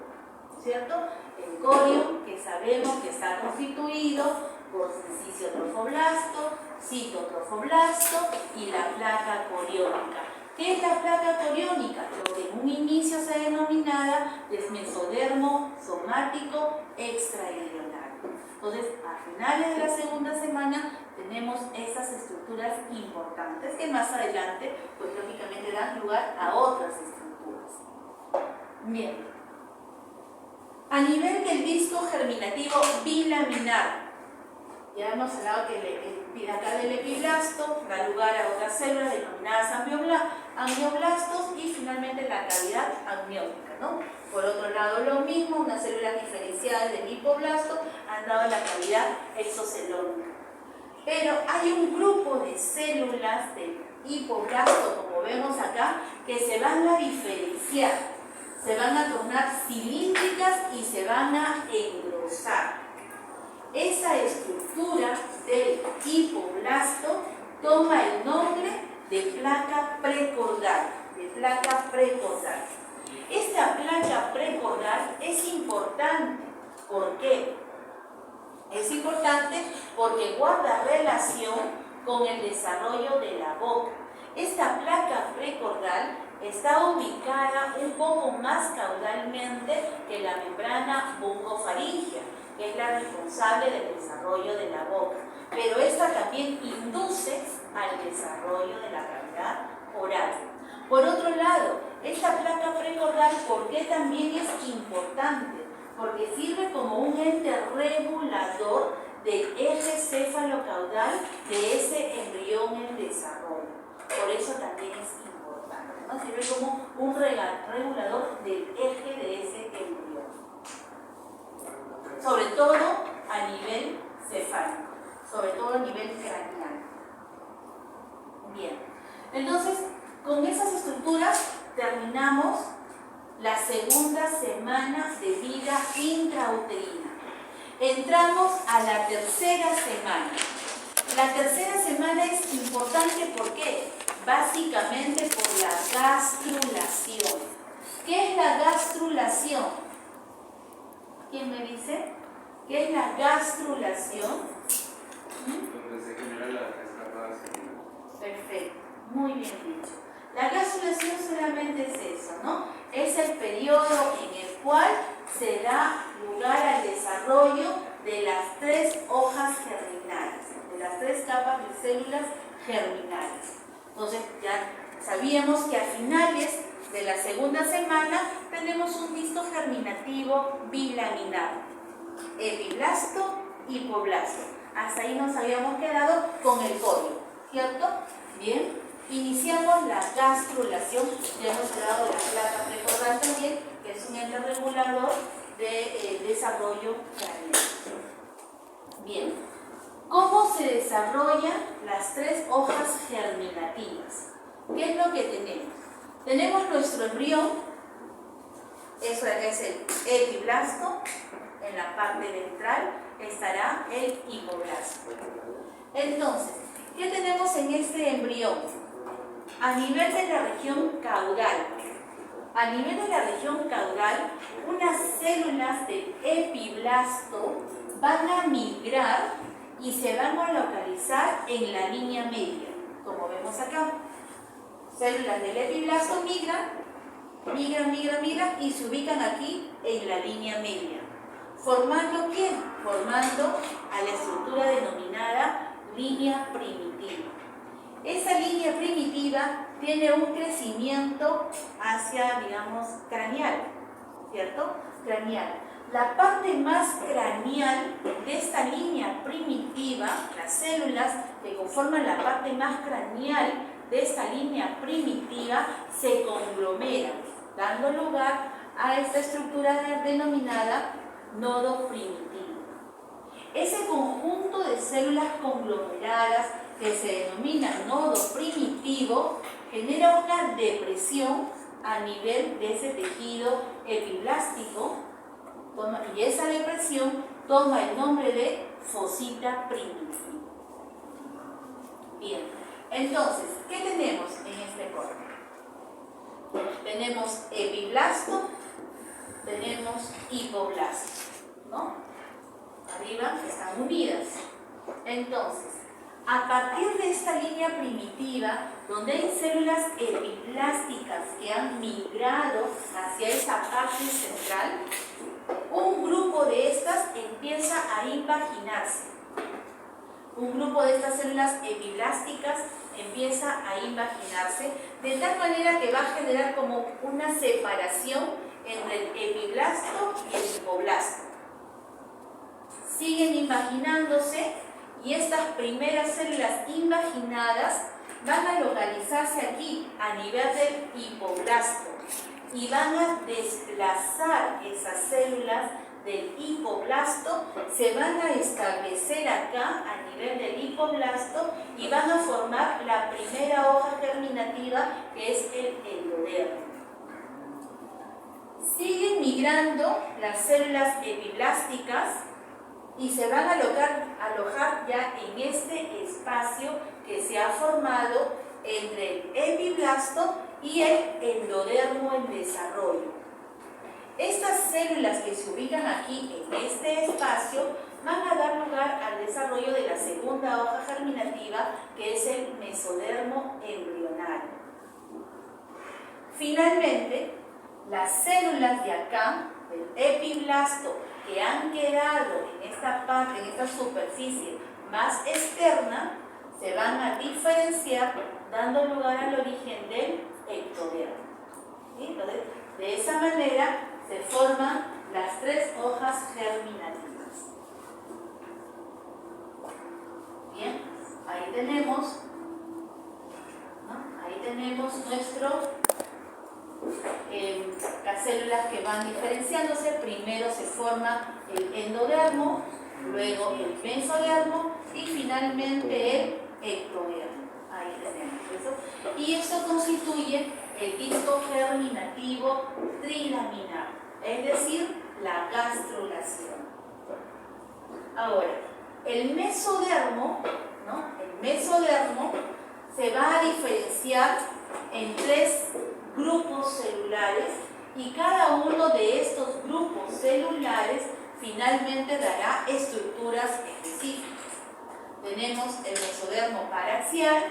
¿cierto? El corio que sabemos que está constituido por sinciciotrofoblasto, citotrofoblasto y la placa coriónica. ¿Qué es la placa coriónica? Lo que en un inicio se denominaba mesodermo somático extraembrionario. Entonces, a finales de la segunda semana tenemos esas estructuras importantes que más adelante, pues lógicamente dan lugar a otras estructuras. Bien. A nivel del disco germinativo bilaminar, ya hemos hablado que acá del epiblasto da lugar a otras células denominadas amnioblastos y finalmente la cavidad amniótica, ¿no? Por otro lado, lo mismo, unas células diferenciadas del hipoblasto han dado la cavidad exocelónica. Pero hay un grupo de células del hipoblasto, como vemos acá, que se van a diferenciar. Se van a tornar cilíndricas y se van a engrosar. Esa estructura del hipoblasto toma el nombre de placa precordal. Esta placa precordal es importante. ¿Por qué? Es importante porque guarda relación con el desarrollo de la boca. Esta placa precordal está ubicada un poco más caudalmente que la membrana bungofaríngea, que es la responsable del desarrollo de la boca, pero esta también induce al desarrollo de la cavidad oral. Por otro lado, esta placa precordial, ¿por qué también es importante? Porque sirve como un ente regulador del eje céfalo-caudal de ese embrión en desarrollo. Por eso también es importante, ¿no? Sirve como un regulador del eje de ese embrión. Sobre todo a nivel cefálico, sobre todo a nivel craneal. Bien, entonces con esas estructuras terminamos la segunda semana de vida intrauterina. Entramos a la tercera semana. La tercera semana es importante, ¿por qué? Básicamente por la gastrulación. ¿Qué es la gastrulación? ¿Quién me dice? ¿Qué es la gastrulación? Donde se genera la escapada seminal. Perfecto, muy bien dicho. La gastrulación solamente es eso, ¿no? Es el periodo en el cual se da lugar al desarrollo de las 3 hojas germinales, de las 3 capas de células germinales. Entonces ya sabíamos que a finales de la segunda semana tenemos un disco germinativo bilaminar, epiblasto, hipoblasto. Hasta ahí nos habíamos quedado con el código, ¿cierto? Bien, iniciamos la gastrulación. Ya hemos hablado de la placa precordial también, que es un ente regulador de desarrollo craneal. Bien, ¿cómo se desarrollan las 3 hojas germinativas? ¿Qué es lo que tenemos? Tenemos nuestro embrión, eso de acá es el epiblasto, en la parte ventral estará el hipoblasto. Entonces, ¿qué tenemos en este embrión? A nivel de la región caudal, unas células del epiblasto van a migrar y se van a localizar en la línea media, como vemos acá. Células del epiblasto migran y se ubican aquí en la línea media. ¿Formando qué? Formando a la estructura denominada línea primitiva. Esa línea primitiva tiene un crecimiento hacia, digamos, craneal, ¿cierto? Craneal. La parte más craneal de esta línea primitiva, las células que conforman la parte más craneal de esta línea primitiva, se conglomeran, dando lugar a esta estructura denominada nodo primitivo. Ese conjunto de células conglomeradas que se denomina nodo primitivo genera una depresión a nivel de ese tejido epiblástico, y esa depresión toma el nombre de fosita primitiva. Bien, entonces, ¿qué tenemos en este corte? Tenemos epiblasto, tenemos hipoblasto, ¿no? Arriba están unidas. Entonces, a partir de esta línea primitiva, donde hay células epiblásticas que han migrado hacia esa parte central, un grupo de estas empieza a invaginarse. Un grupo de estas células epiblásticas empieza a invaginarse de tal manera que va a generar como una separación entre el epiblasto y el hipoblasto. Siguen invaginándose y estas primeras células invaginadas van a localizarse aquí a nivel del hipoblasto y van a desplazar esas células del hipoblasto, se van a establecer acá a nivel del hipoblasto y van a formar la primera hoja germinativa, que es el endodermo. Siguen migrando las células epiblásticas y se van a alojar ya en este espacio que se ha formado entre el epiblasto y el endodermo en desarrollo. Estas células que se ubican aquí en este espacio van a dar lugar al desarrollo de la segunda hoja germinativa, que es el mesodermo embrionario. Finalmente, las células de acá, del epiblasto, que han quedado en esta parte, en esta superficie más externa, se van a diferenciar dando lugar al origen del ectodermo. ¿Sí? Entonces, de esa manera se forman las 3 hojas germinativas. Bien, ahí tenemos, ¿no? Ahí tenemos las células que van diferenciándose. Primero se forma el endodermo, luego el mesodermo y finalmente el ectodermo. Ahí tenemos eso. Y esto constituye el disco germinativo trilaminar, es decir, la gastrulación. Ahora, el mesodermo, ¿no? El mesodermo se va a diferenciar en 3 grupos celulares y cada uno de estos grupos celulares finalmente dará estructuras específicas. Tenemos el mesodermo paraxial,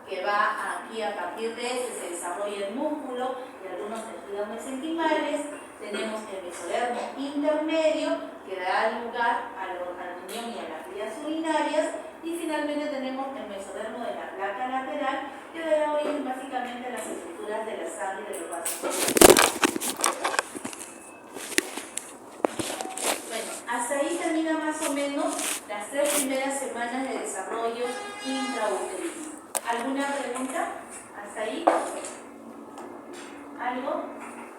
que va aquí, a partir de este se desarrolla el músculo y algunos tejidos mesenquimales. Tenemos el mesodermo intermedio, que dará lugar a la unión y a las vías urinarias. Y finalmente tenemos el mesodermo de la placa lateral, que dará origen básicamente a las estructuras de la sangre y de los vasos. Bueno, hasta ahí termina más o menos las 3 primeras semanas de desarrollo intrauterino. ¿Alguna pregunta? ¿Hasta ahí? ¿Algo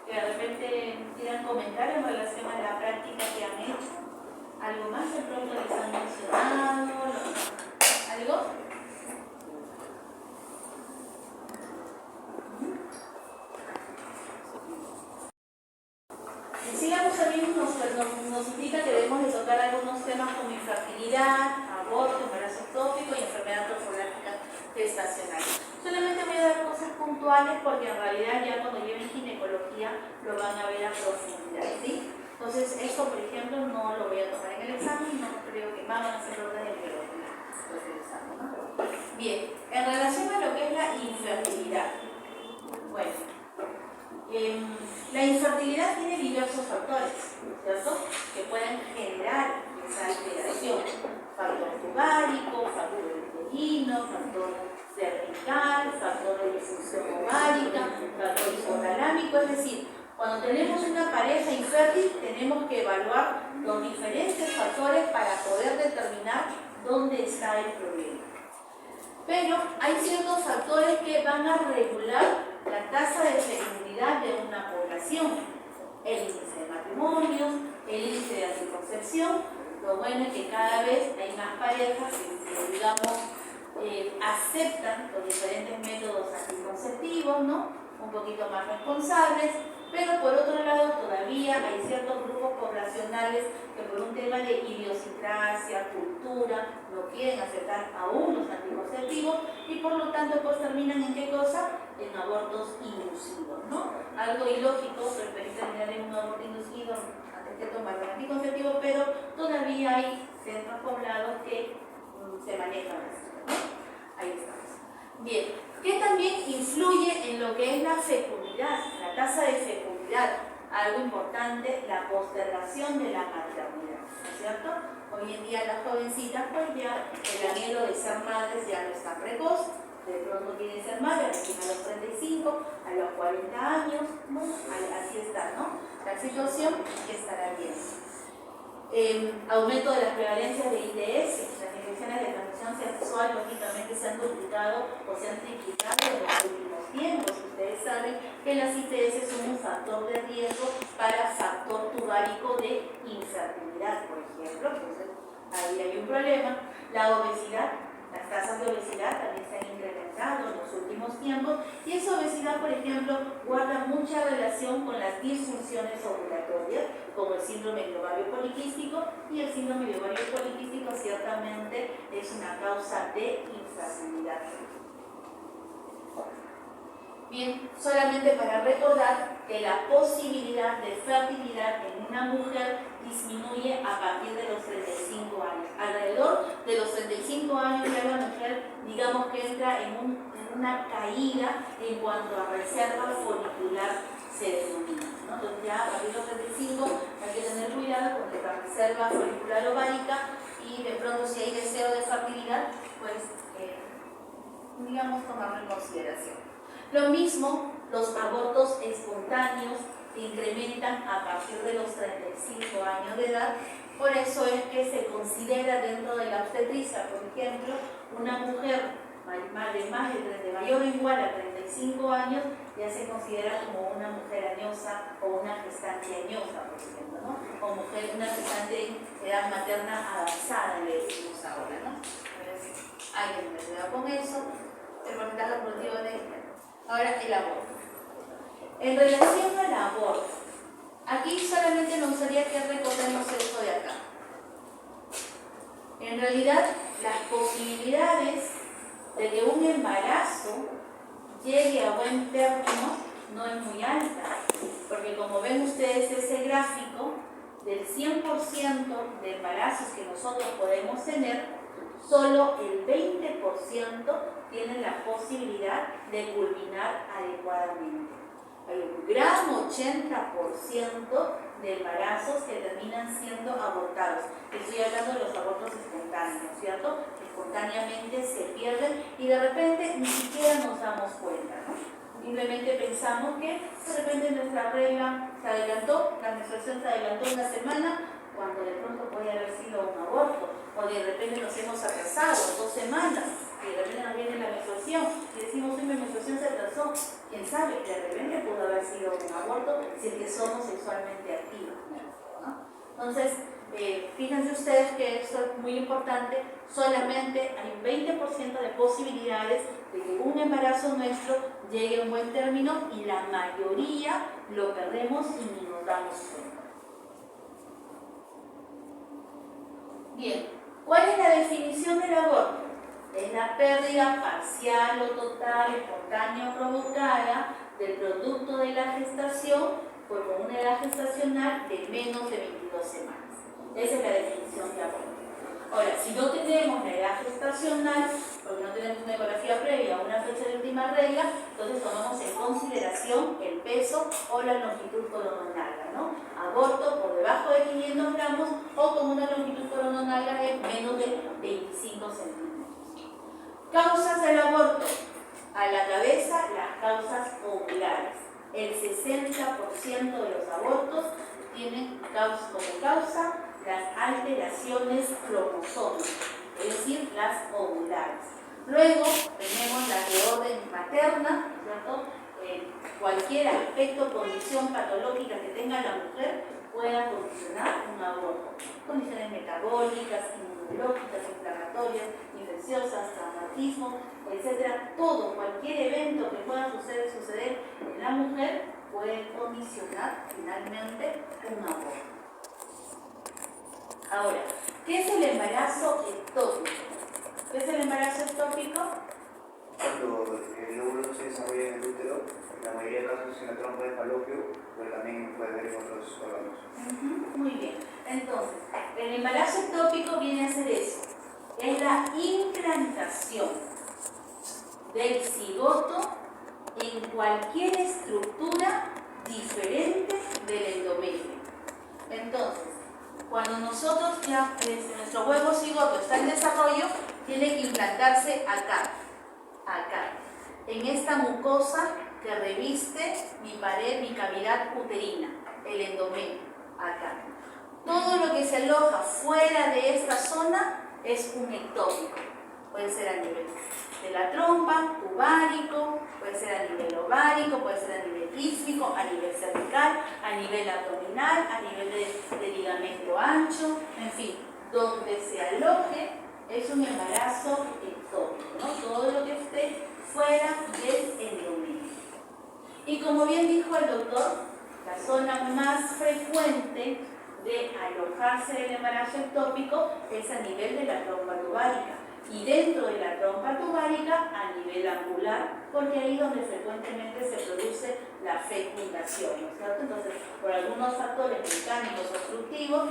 que de repente quieran comentar en relación a la práctica que han hecho? ¿Algo más de pronto les han mencionado? ¿Algo? Sigamos también nos indica que debemos de tocar algunos temas como infertilidad, aborto, embarazo ectópico y enfermedad profiláctica gestacional. Solamente voy a dar cosas puntuales porque en realidad ya cuando lleven ginecología lo van a ver a profundidad, ¿sí? Entonces esto, por ejemplo, no lo voy a tomar en el examen, no creo que van a hacer orden de biología del examen, ¿no? Bien, en relación a lo que es la infertilidad, bueno, la infertilidad tiene diversos factores, ¿cierto?, que pueden generar esa alteración. Factor tumárico, factor uterino, factor cervical, factor de disfunción ovárica, factor hipotalámico. Es decir, cuando tenemos una pareja infértil tenemos que evaluar los diferentes factores para poder determinar dónde está el problema. Pero hay ciertos factores que van a regular la tasa de fecundidad de una población. El índice de matrimonios, el índice de anticoncepción. Lo bueno es que cada vez hay más parejas que digamos, aceptan los diferentes métodos anticonceptivos, ¿no? Un poquito más responsables, pero por otro lado todavía hay ciertos grupos poblacionales que por un tema de idiosincrasia, cultura, no quieren aceptar aún los anticonceptivos y por lo tanto pues terminan en qué cosa? En abortos inducidos, ¿no? Algo ilógico, preferir terminar en un aborto inducido antes que tomar un anticonceptivo, pero todavía hay centros poblados que se manejan así, ¿no? Ahí estamos. Bien, ¿qué también influye en lo que es la fecundidad, la tasa de fecundidad? Algo importante, la postergación de la maternidad, ¿no es cierto? Hoy en día las jovencitas, pues ya el anhelo de ser madres ya no es tan precoz, de pronto quieren ser madres, a los 35, a los 40 años, ¿no? Así está, ¿no? La situación que estará bien. Aumento de las prevalencias de ITS, las infecciones de transmisión sexual lógicamente se han duplicado o se han triplicado en los últimos tiempos. Ustedes saben que las ITS son un factor de riesgo para factor tumárico de infertilidad, por ejemplo. Entonces, ahí hay un problema. La obesidad, las tasas de obesidad también se han incrementado en los últimos tiempos y esa obesidad, por ejemplo, guarda mucha relación con las disfunciones ovulatorias, como el síndrome de ovario poliquístico, y el síndrome de ovario poliquístico ciertamente es una causa de infertilidad. Bien, solamente para recordar que la posibilidad de fertilidad en una mujer disminuye a partir de los 35 años. Alrededor de los 35 años ya la mujer, digamos que entra en una caída en cuanto a reserva folicular se denomina, ¿no? Entonces ya a partir de los 35 hay que tener cuidado con la reserva folicular ovárica y de pronto si hay deseo de fertilidad, pues digamos tomarlo en consideración. Lo mismo, los abortos espontáneos se incrementan a partir de los 35 años de edad. Por eso es que se considera dentro de la obstetricia, por ejemplo, una mujer de mayor o igual a 35 años ya se considera como una mujer añosa o una gestante añosa, por ejemplo, ¿no? O una gestante en edad materna avanzada, le decimos ahora, ¿no? Entonces, hay que tener cuidado con eso. El porcentaje reproductivo de... Ahora, el aborto. En relación al aborto, aquí solamente me gustaría que recordemos esto de acá. En realidad, las posibilidades de que un embarazo llegue a buen término no es muy alta, porque como ven ustedes ese gráfico, del 100% de embarazos que nosotros podemos tener, solo el 20% tienen la posibilidad de culminar adecuadamente. Hay un gran 80% de embarazos que terminan siendo abortados. Estoy hablando de los abortos espontáneos, ¿cierto? Espontáneamente se pierden y de repente ni siquiera nos damos cuenta, ¿no? Simplemente pensamos que de repente nuestra regla se adelantó, la menstruación se adelantó una semana, cuando de pronto puede haber sido un aborto, o de repente nos hemos atrasado 2 semanas, y de repente nos viene la menstruación, y decimos, mi menstruación se atrasó, quién sabe, de repente pudo haber sido un aborto si es que somos sexualmente activos, ¿no? Entonces, fíjense ustedes que esto es muy importante, solamente hay un 20% de posibilidades de que un embarazo nuestro llegue a un buen término y la mayoría lo perdemos y ni nos damos cuenta. Bien, ¿cuál es la definición del aborto? Es la pérdida parcial o total, espontánea o provocada del producto de la gestación por una edad gestacional de menos de 22 semanas. Esa es la definición de aborto. Ahora, si no tenemos la edad gestacional, porque no tenemos una ecografía previa o una fecha de última regla, entonces tomamos en consideración el peso o la longitud corononalga, ¿no? Aborto por debajo de 500 gramos o con una longitud corononalga de menos de 25 centímetros. Causas del aborto. A la cabeza, las causas ovulares. El 60% de los abortos tienen como causa las alteraciones cromosómicas, es decir, las ovulares. Luego tenemos las de orden materna, ¿cierto? Cualquier aspecto o condición patológica que tenga la mujer pueda condicionar un aborto. Condiciones metabólicas, inmunológicas, inflamatorias, infecciosas, traumatismo, etc. Todo, cualquier evento que pueda suceder en la mujer puede condicionar finalmente un aborto. Ahora, ¿qué es el embarazo ectópico? ¿Qué es el embarazo ectópico? Cuando el óvulo se desarrolla en el útero, en la mayoría de casos es en la trompa de falopio, pero también puede haber en otros órganos. Muy bien. Entonces, el embarazo ectópico viene a ser eso. Es la implantación del cigoto en cualquier estructura diferente del endometrio. Entonces, cuando nosotros ya, nuestro huevo cigoto está en desarrollo, tiene que implantarse acá, en esta mucosa que reviste mi pared, mi cavidad uterina, el endometrio, acá. Todo lo que se aloja fuera de esta zona es un ectópico. Puede ser a nivel de la trompa, tubario, puede ser a nivel ovárico, puede ser a nivel ísmico, a nivel cervical, a nivel abdominal, a nivel de ligamento ancho, en fin, donde se aloje es un embarazo ectópico, ¿no? Todo lo que esté fuera del endometrio. Y como bien dijo el doctor, la zona más frecuente de alojarse del embarazo ectópico es a nivel de la trompa tubaria. y dentro de la trompa tubárica a nivel angular, porque ahí es donde frecuentemente se produce la fecundación, ¿no es cierto? Entonces, por algunos factores mecánicos obstructivos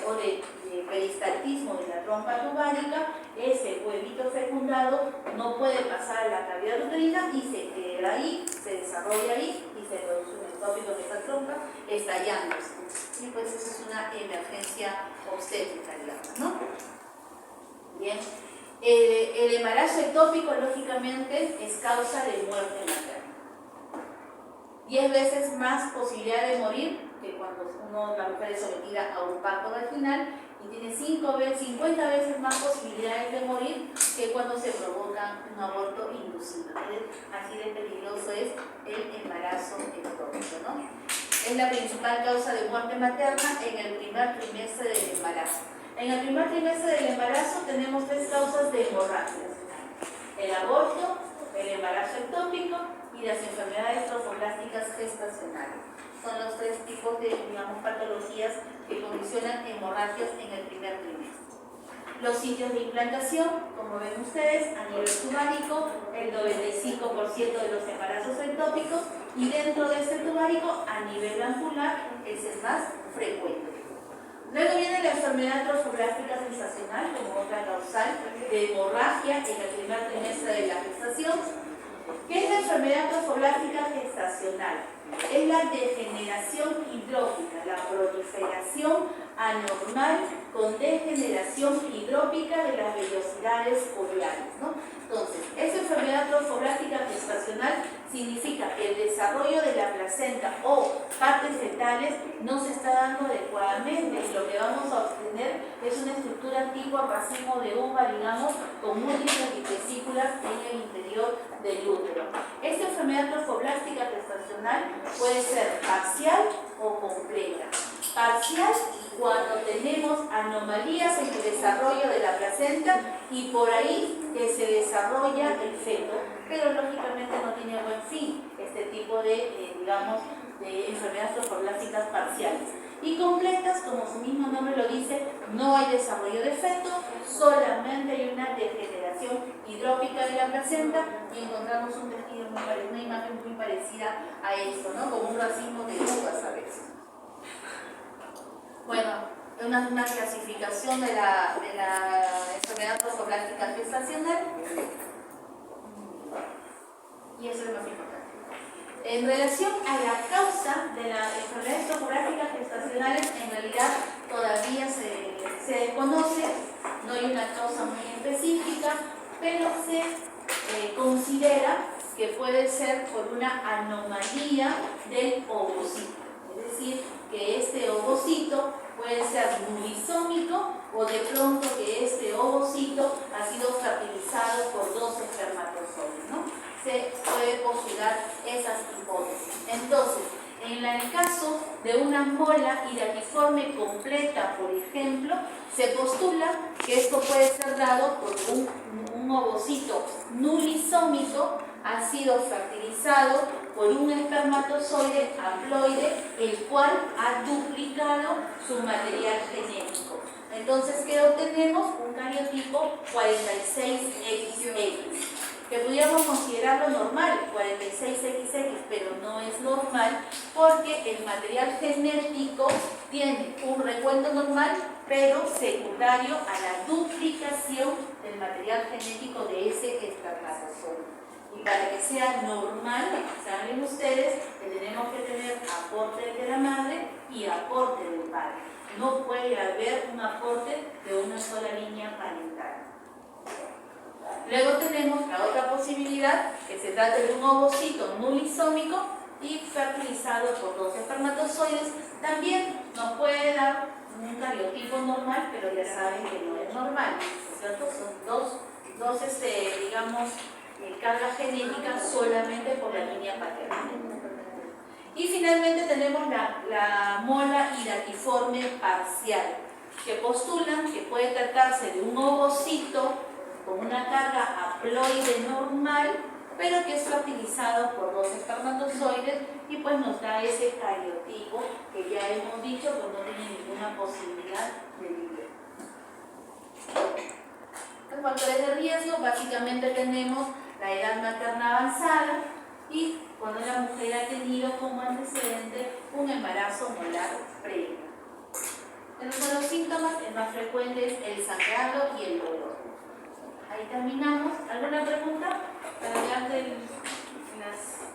o de peristaltismo de la trompa tubárica, ese huevito fecundado no puede pasar a la cavidad uterina y se queda ahí, se desarrolla ahí y se produce un ectópico en esta trompa estallándose. Y pues esa es una emergencia obstétrica, digamos, ¿no? Bien. El embarazo ectópico, lógicamente, es causa de muerte materna. 10 veces más posibilidad de morir que cuando la mujer es sometida a un parto vaginal, y tiene 50 veces más posibilidades de morir que cuando se provoca un aborto inducido. Así de peligroso es el embarazo ectópico, ¿no? Es la principal causa de muerte materna en el primer trimestre del embarazo. En el primer trimestre del embarazo tenemos 3 causas de hemorragias: el aborto, el embarazo ectópico y las enfermedades trofoblásticas gestacionales. Son los 3 tipos de, digamos, patologías que condicionan hemorragias en el primer trimestre. Los sitios de implantación, como ven ustedes, a nivel tubárico, el 95% de los embarazos ectópicos, y dentro de este tubárico, a nivel angular, es el más frecuente. Luego viene la enfermedad trofoblástica gestacional como otra causal de hemorragia en el primer trimestre de la gestación. ¿Qué es la enfermedad trofoblástica gestacional? Es la degeneración hidrópica, la proliferación anormal con degeneración hidrópica de las vellosidades ovariales, ¿no? Entonces, esta enfermedad trofoblástica gestacional significa que el desarrollo de la placenta o partes fetales no se está dando adecuadamente, y lo que vamos a obtener es una estructura tipo racimo de uva, digamos, con múltiples vesículas en el interior del útero. Esta enfermedad trofoblástica gestacional puede ser parcial o completa. Parcial cuando tenemos anomalías en el desarrollo de la placenta y por ahí que se desarrolla el feto, pero lógicamente no tiene buen fin este tipo de, digamos, de enfermedades trofoblásticas parciales. Y completas, como su mismo nombre lo dice, no hay desarrollo de feto, solamente hay una degeneración hidrópica de la placenta y encontramos un tejido una imagen muy parecida a esto, ¿no? Como un racimo de uvas a veces. Bueno, una clasificación de la enfermedad trofoblástica gestacional, y eso es lo más importante. En relación a la causa de las enfermedades trofoblásticas gestacionales, en realidad todavía se desconoce, no hay una causa muy específica, pero se considera que puede ser por una anomalía del ovocito, es decir, que este ovocito puede ser nulisómico o de pronto que este ovocito ha sido fertilizado por 2 espermatozoides, ¿no? Se puede postular esas hipótesis. Entonces, en el caso de una mola hidatiforme completa, por ejemplo, se postula que esto puede ser dado por un ovocito nulisómico, ha sido fertilizado por un espermatozoide haploide, el cual ha duplicado su material genético. Entonces, ¿qué obtenemos? Un cariotipo 46XX, que pudiéramos considerarlo normal, 46XX, pero no es normal porque el material genético tiene un recuento normal, pero secundario a la duplicación del material genético de ese espermatozoide. Y para que sea normal, saben ustedes que tenemos que tener aporte de la madre y aporte del padre. No puede haber un aporte de una sola línea parental. Luego tenemos la otra posibilidad, que se trata de un ovocito nulisómico y fertilizado por 2 espermatozoides. También nos puede dar un cariotipo normal, pero ya saben que no es normal, ¿cierto? Son dos digamos, carga genética solamente por la línea paterna. Y finalmente tenemos la mola hidatiforme parcial, que postulan que puede tratarse de un ovocito con una carga haploide normal, pero que es fertilizado por 2 espermatozoides y pues nos da ese cariotipo que ya hemos dicho que no tiene ninguna posibilidad de vivir. Los factores de riesgo riesgo básicamente tenemos la edad materna avanzada y cuando la mujer ha tenido como antecedente un embarazo molar previo. Entonces los síntomas, el más frecuente es el sangrado y el dolor. Ahí terminamos. ¿Alguna pregunta para hablar de las